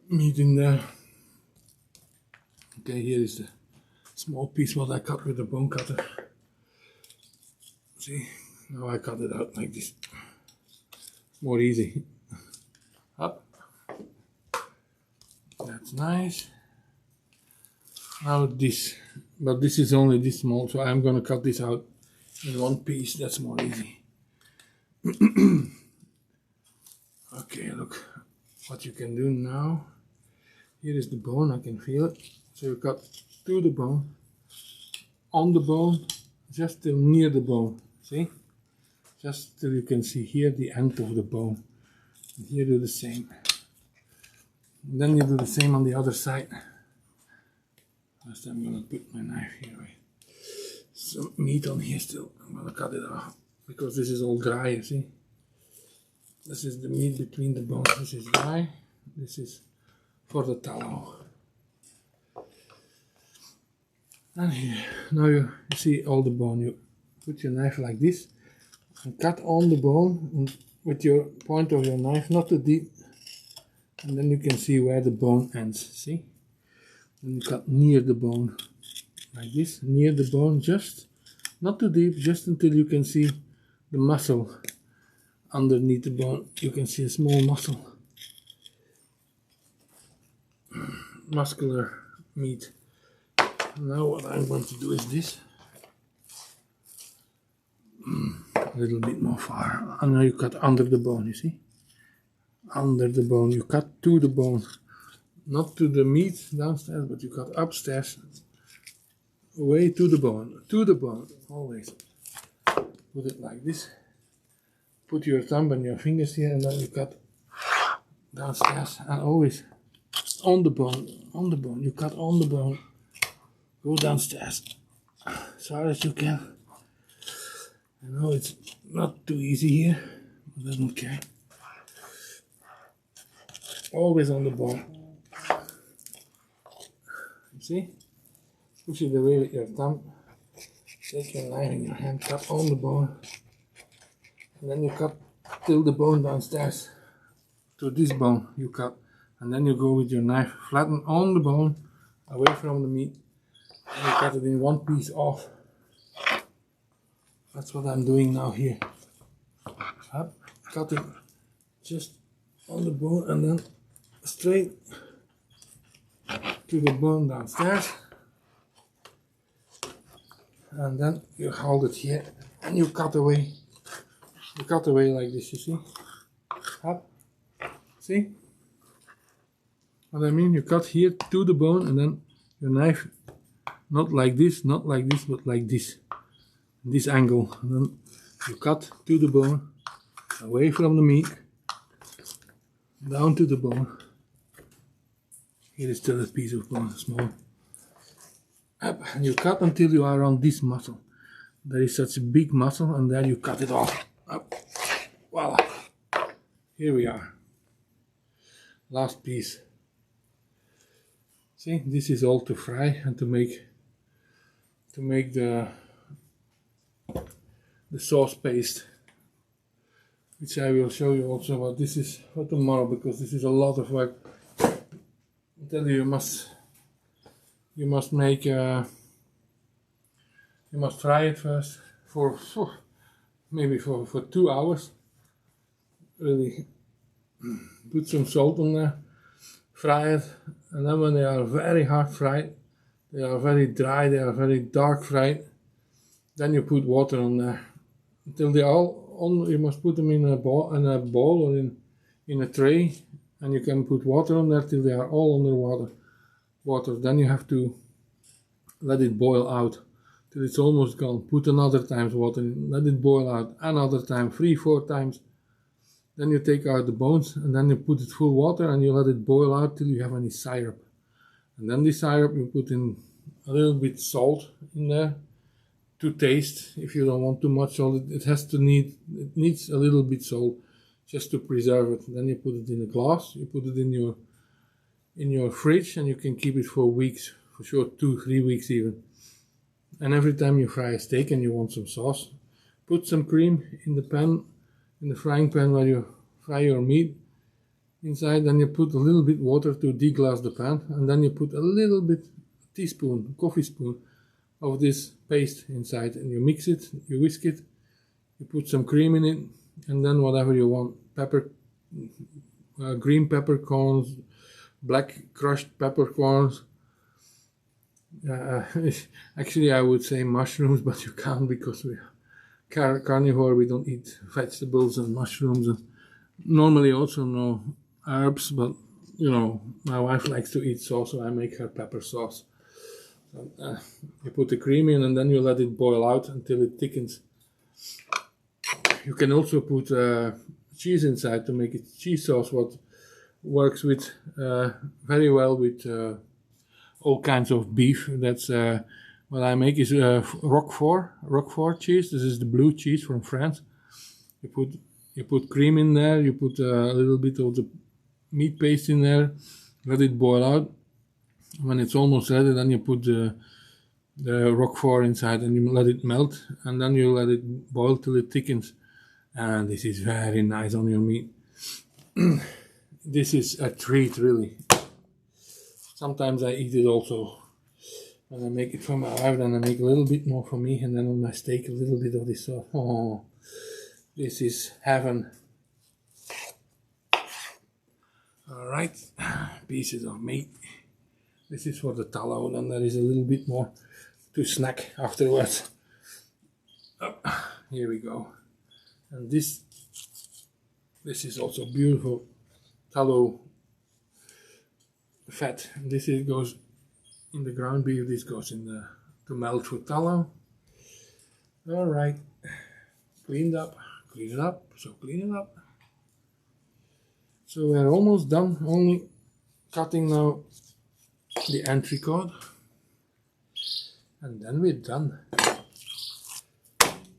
meat in there. Okay, here is the small piece what I cut with the bone cutter. See, now I cut it out like this. It's more easy. Up. That's nice. Now this, but this is only this small, so I'm gonna cut this out in one piece. That's more easy. Okay, look what you can do now. Here is the bone, I can feel it. So you cut to the bone, on the bone, just till near the bone. See? Just till you can see here the end of the bone. And here do the same. And then you do the same on the other side. First I'm gonna put my knife here. Wait. Some meat on here still. I'm gonna cut it off because this is all dry, you see. This is the meat between the bones. This is dry. This is for the tallow. And here, now you see all the bone. You put your knife like this and cut on the bone and with your point of your knife, not too deep. And then you can see where the bone ends. See? And you cut near the bone, like this, near the bone, just not too deep, just until you can see the muscle underneath the bone. You can see a small muscle, muscular meat. Now what I'm going to do is this, a little bit more far, and now you cut under the bone, you see, under the bone, you cut to the bone. Not to the meat downstairs, but you cut upstairs, away to the bone, always. Put it like this. Put your thumb and your fingers here, and then you cut downstairs, and always on the bone, you cut on the bone. Go downstairs, as far as you can. I know it's not too easy here, but I don't care. Always on the bone. See? Push it away with your thumb. Take your knife in your hand, cut on the bone. And then you cut till the bone downstairs. To this bone you cut. And then you go with your knife, flatten on the bone, away from the meat. And you cut it in one piece off. That's what I'm doing now here. Up, cut it just on the bone and then straight to the bone downstairs, and then you hold it here and you cut away. You cut away like this, you see? Up. See? What I mean? You cut here to the bone and then your knife, not like this, but like this. This angle. And then you cut to the bone, away from the meat, down to the bone. Here is still a piece of bone, small. Up, and you cut until you are on this muscle. There is such a big muscle, and then you cut it off. Up, voila. Here we are. Last piece. See, this is all to fry and to make the sauce paste, which I will show you also. But this is for tomorrow because this is a lot of work. I tell you, you must make you must fry it first for maybe for 2 hours. Really put some salt on there, fry it, and then when they are very hard fried, They are very dry, they are very dark fried. Then you put water on there until they all on. You must put them in a bowl or in a tray, and you can put water on there till they are all under water. Then you have to let it boil out till it's almost gone. Put another times water in, let it boil out another time, 3-4 times. Then you take out the bones and then you put it full water and you let it boil out till you have any syrup. And then the syrup you put in a little bit salt in there to taste. If you don't want too much salt, it needs a little bit salt just to preserve it. Then you put it in a glass, you put it in your fridge, and you can keep it for weeks, for sure 2-3 weeks even. And every time you fry a steak and you want some sauce, put some cream in the pan, in the frying pan where you fry your meat inside. Then you put a little bit water to deglass the pan, and then you put a little bit, teaspoon, coffee spoon of this paste inside, and you mix it, you whisk it, you put some cream in it, and then whatever you want, pepper, green peppercorns, black crushed peppercorns. Actually, I would say mushrooms, but you can't because we are carnivore. We don't eat vegetables and mushrooms, and normally also no herbs. But you know, my wife likes to eat sauce, so I make her pepper sauce. You put the cream in, and then you let it boil out until it thickens. You can also put cheese inside to make it cheese sauce. What works with very well with all kinds of beef. That's what I make is Roquefort cheese. This is the blue cheese from France. You put cream in there. You put a little bit of the meat paste in there. Let it boil out. When it's almost ready, then you put the Roquefort inside and you let it melt, and then you let it boil till it thickens. And this is very nice on your meat. This is a treat, really. Sometimes I eat it also. When I make it for my wife, then I make a little bit more for me, and then on my steak a little bit of this sauce. Oh, this is heaven. Alright, pieces of meat. This is for the tallow, then there is a little bit more to snack afterwards. Oh, here we go. And this is also beautiful tallow fat. This goes in the ground beef, this goes in the to melt for tallow. Alright, clean it up, so clean it up. So we're almost done, only cutting now the entrecote, and then we're done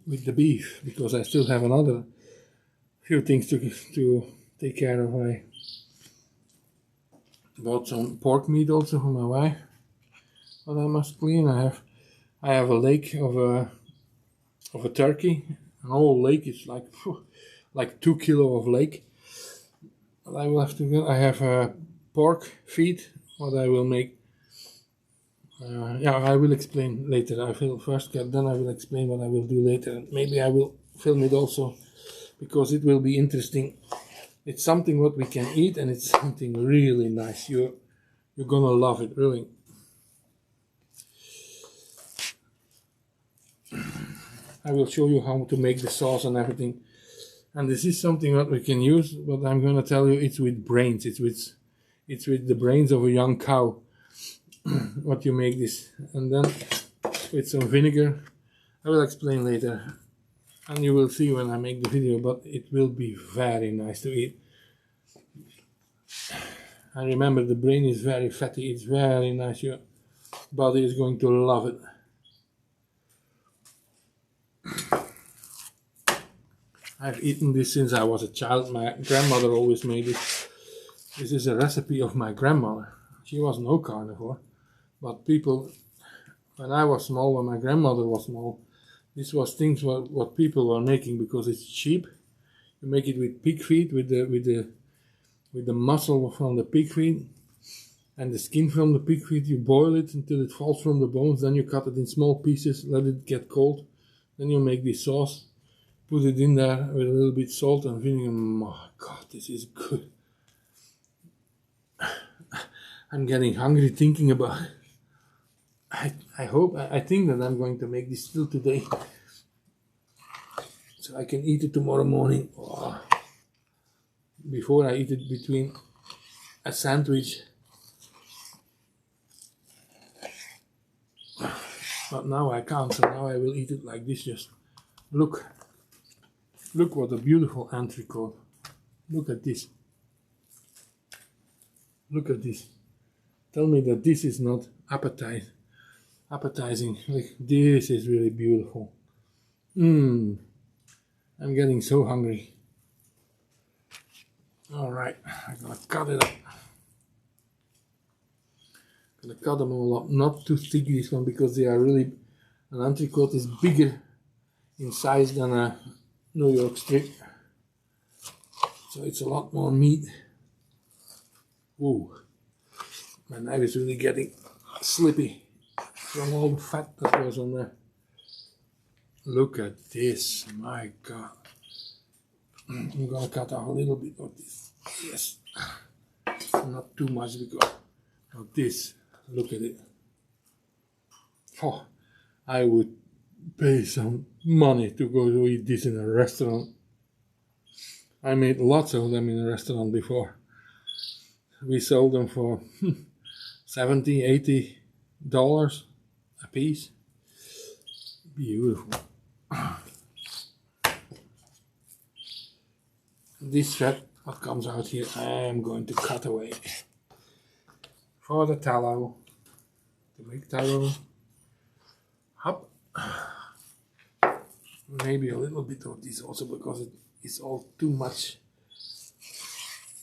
with the beef, because I still have another few things to take care of. I bought some pork meat also for my wife, but I must clean. I have a leg of a turkey. An whole leg is like 2 kilo of leg. But I will have to get. I have pork feet. What I will make. I will explain later. I will first get, then I will explain what I will do later. Maybe I will film it also, because it will be interesting. It's something what we can eat, and it's something really nice. You're gonna love it, really. I will show you how to make the sauce and everything. And this is something that we can use, but I'm gonna tell you it's with brains. It's with the brains of a young cow. What you make this, and then with some vinegar. I will explain later, and you will see when I make the video, but it will be very nice to eat. And remember, the brain is very fatty, it's very nice. Your body is going to love it. I've eaten this since I was a child. My grandmother always made this. This is a recipe of my grandmother. She was no carnivore, but people, when I was small, when my grandmother was small, this was things what people were making, because it's cheap. You make it with pig feet, with the muscle from the pig feet and the skin from the pig feet. You boil it until it falls from the bones, then you cut it in small pieces, let it get cold, then you make this sauce, put it in there with a little bit salt and vinegar. My God, this is good. I'm getting hungry thinking about it. I think that I'm going to make this still today, so I can eat it tomorrow morning. Oh, before I eat it between a sandwich. But now I can't, so now I will eat it like this. Just look what a beautiful entrecote. Look at this. Look at this. Tell me that this is not appetizing. Like, this is really beautiful. I'm getting so hungry. All right, I'm gonna cut it up. Gonna cut them all up. Not too thick, this one, because they are really, an entrecote is bigger in size than a New York strip, so it's a lot more meat. Ooh, my knife is really getting slippy from all the fat that was on there. Look at this, my God. I'm gonna cut off a little bit of this. Yes, not too much because of this. Look at it. Oh, I would pay some money to go to eat this in a restaurant. I made lots of them in a restaurant before. We sold them for $70, $80 a piece. Beautiful. This fat, what comes out here, I am going to cut away for the tallow, to make tallow. Hop. Maybe a little bit of this also, because it is all too much.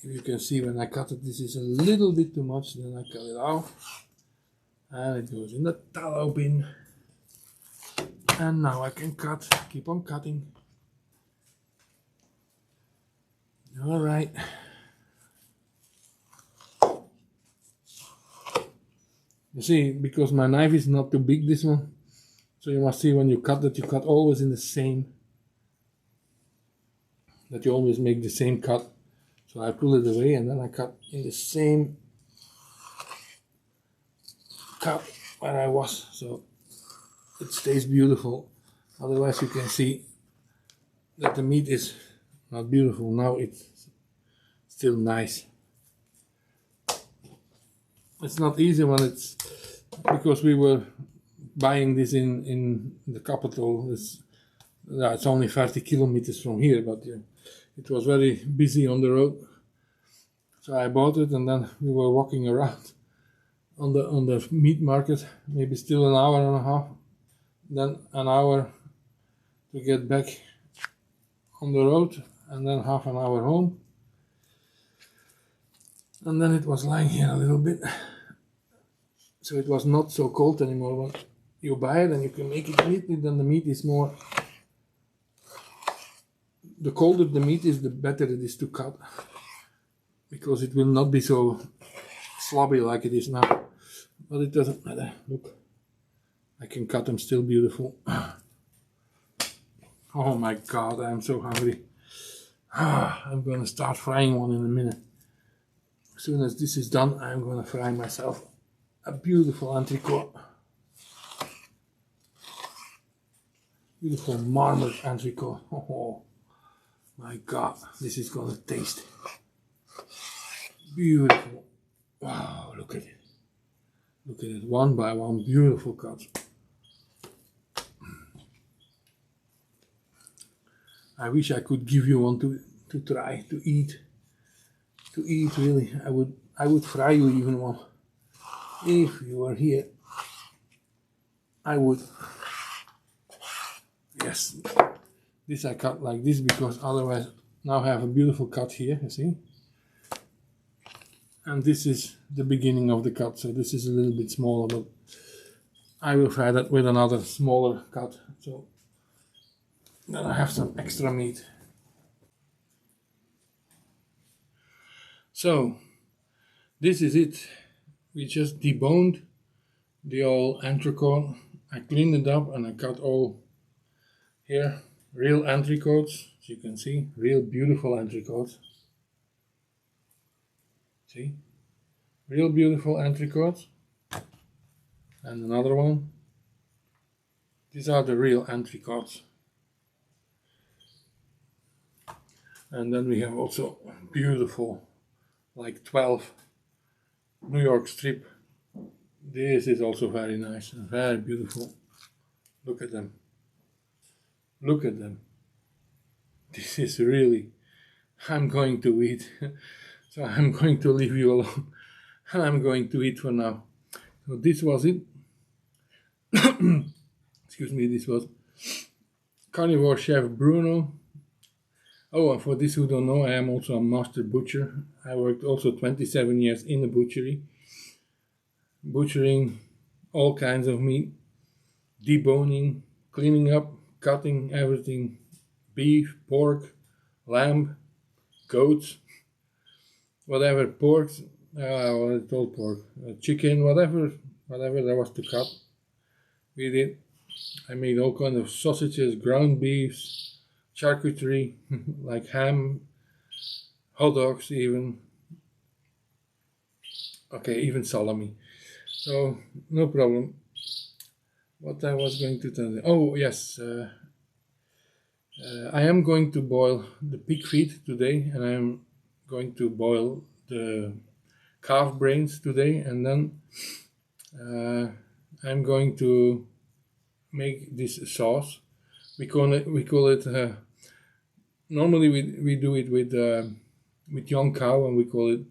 If you can see when I cut it, this is a little bit too much, then I cut it off. And it goes in the tallow bin. And now I can cut, keep on cutting. All right. You see, because my knife is not too big, this one, so you must see when you cut that you cut always in the same, that you always make the same cut. So I pull it away and then I cut in the same cut where I was, so it stays beautiful. Otherwise you can see that the meat is not beautiful. Now it's still nice. It's not easy when it's, because we were buying this in the capital. It's only 30 kilometers from here, but it was very busy on the road. So I bought it, and then we were walking around on the meat market, maybe still an hour and a half, then an hour to get back on the road, and then half an hour home. And then it was lying here a little bit, so it was not so cold anymore. When you buy it and you can make it immediately, then the meat is more, the colder the meat is, the better it is to cut, because it will not be so slobby like it is now. But it doesn't matter. Look, I can cut them still beautiful. Oh my God, I am so hungry. I'm gonna start frying one in a minute. As soon as this is done, I'm gonna fry myself a beautiful entrecote. Beautiful marmored entrecote. Oh my God, this is gonna taste beautiful. Wow, look at it. Look at it, one by one, beautiful cuts. I wish I could give you one to try, to eat. To eat, really. I would fry you even one. If you were here, I would. Yes, this I cut like this because otherwise, now I have a beautiful cut here, you see? And this is the beginning of the cut, so this is a little bit smaller, but I will fry that with another smaller cut, so then I have some extra meat. So, this is it. We just deboned the old entrecote. I cleaned it up and I cut all here, real entrecotes, as you can see, real beautiful entrecotes. See, real beautiful entrecotes. And another one. These are the real entrecotes. And then we have also beautiful, like 12 New York strip. This is also very nice and very beautiful. Look at them. Look at them. This is really, I'm going to eat. So I'm going to leave you alone. And I'm going to eat for now. So this was it. Excuse me, this was Carnivore Chef Bruno. Oh, and for those who don't know, I am also a master butcher. I worked also 27 years in a butchery, butchering all kinds of meat, deboning, cleaning up, cutting everything, beef, pork, lamb, goats, whatever, pork, well, it's all pork, chicken, whatever there was to cut, we did. I made all kinds of sausages, ground beefs, charcuterie, like ham, hot dogs even. Okay, even salami. So, no problem. What I was going to tell you. Oh, yes. I am going to boil the pig feet today, and I'm going to boil the calf brains today, and then I'm going to make this sauce. We call it normally we do it with young cow, and we call it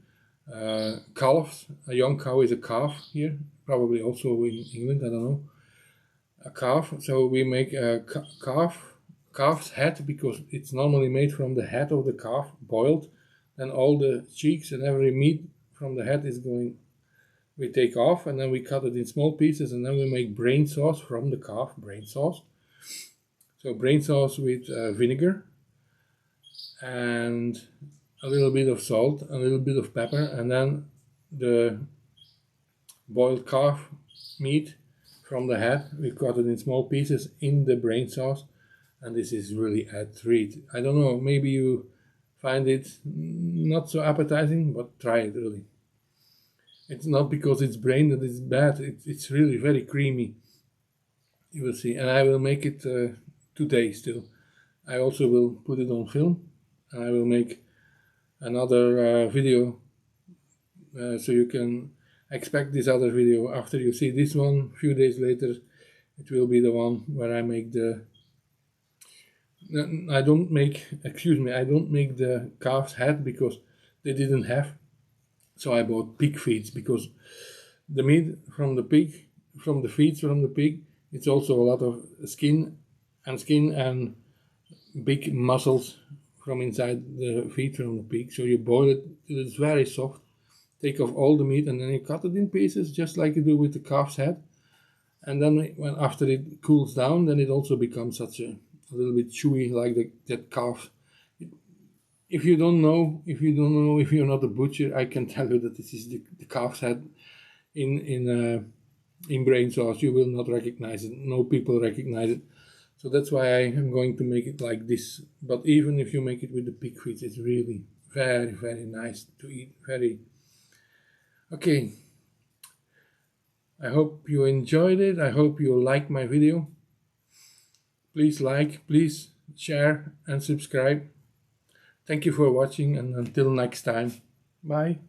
calves. A young cow is a calf here, probably also in England, I don't know. A calf, so we make a calf's head, because it's normally made from the head of the calf, boiled, and all the cheeks and every meat from the head is going, we take off, and then we cut it in small pieces, and then we make brain sauce from the calf, brain sauce. So brain sauce with vinegar and a little bit of salt, a little bit of pepper, and then the boiled calf meat from the head, we cut it in small pieces in the brain sauce, and this is really a treat. I don't know, maybe you find it not so appetizing, but try it really. It's not because it's brain that it's bad, it's really very creamy. You will see, and I will make it today still. I also will put it on film, and I will make another video, so you can expect this other video after you see this one. A few days later, it will be the one where I make I don't make the calf's head, because they didn't have, so I bought pig feet, because the meat from the pig, from the feet from the pig, it's also a lot of skin and big muscles from inside the feet from the pig. So you boil it till it's very soft, take off all the meat, and then you cut it in pieces, just like you do with the calf's head. And then after it cools down, then it also becomes such a little bit chewy, like that calf. If you're not a butcher, I can tell you that this is the calf's head in brain sauce. You will not recognize it. No people recognize it. So that's why I am going to make it like this. But even if you make it with the pig feet, it's really very, very nice to eat. Very. Okay. I hope you enjoyed it. I hope you like my video. Please like, please share and subscribe. Thank you for watching, and until next time. Bye.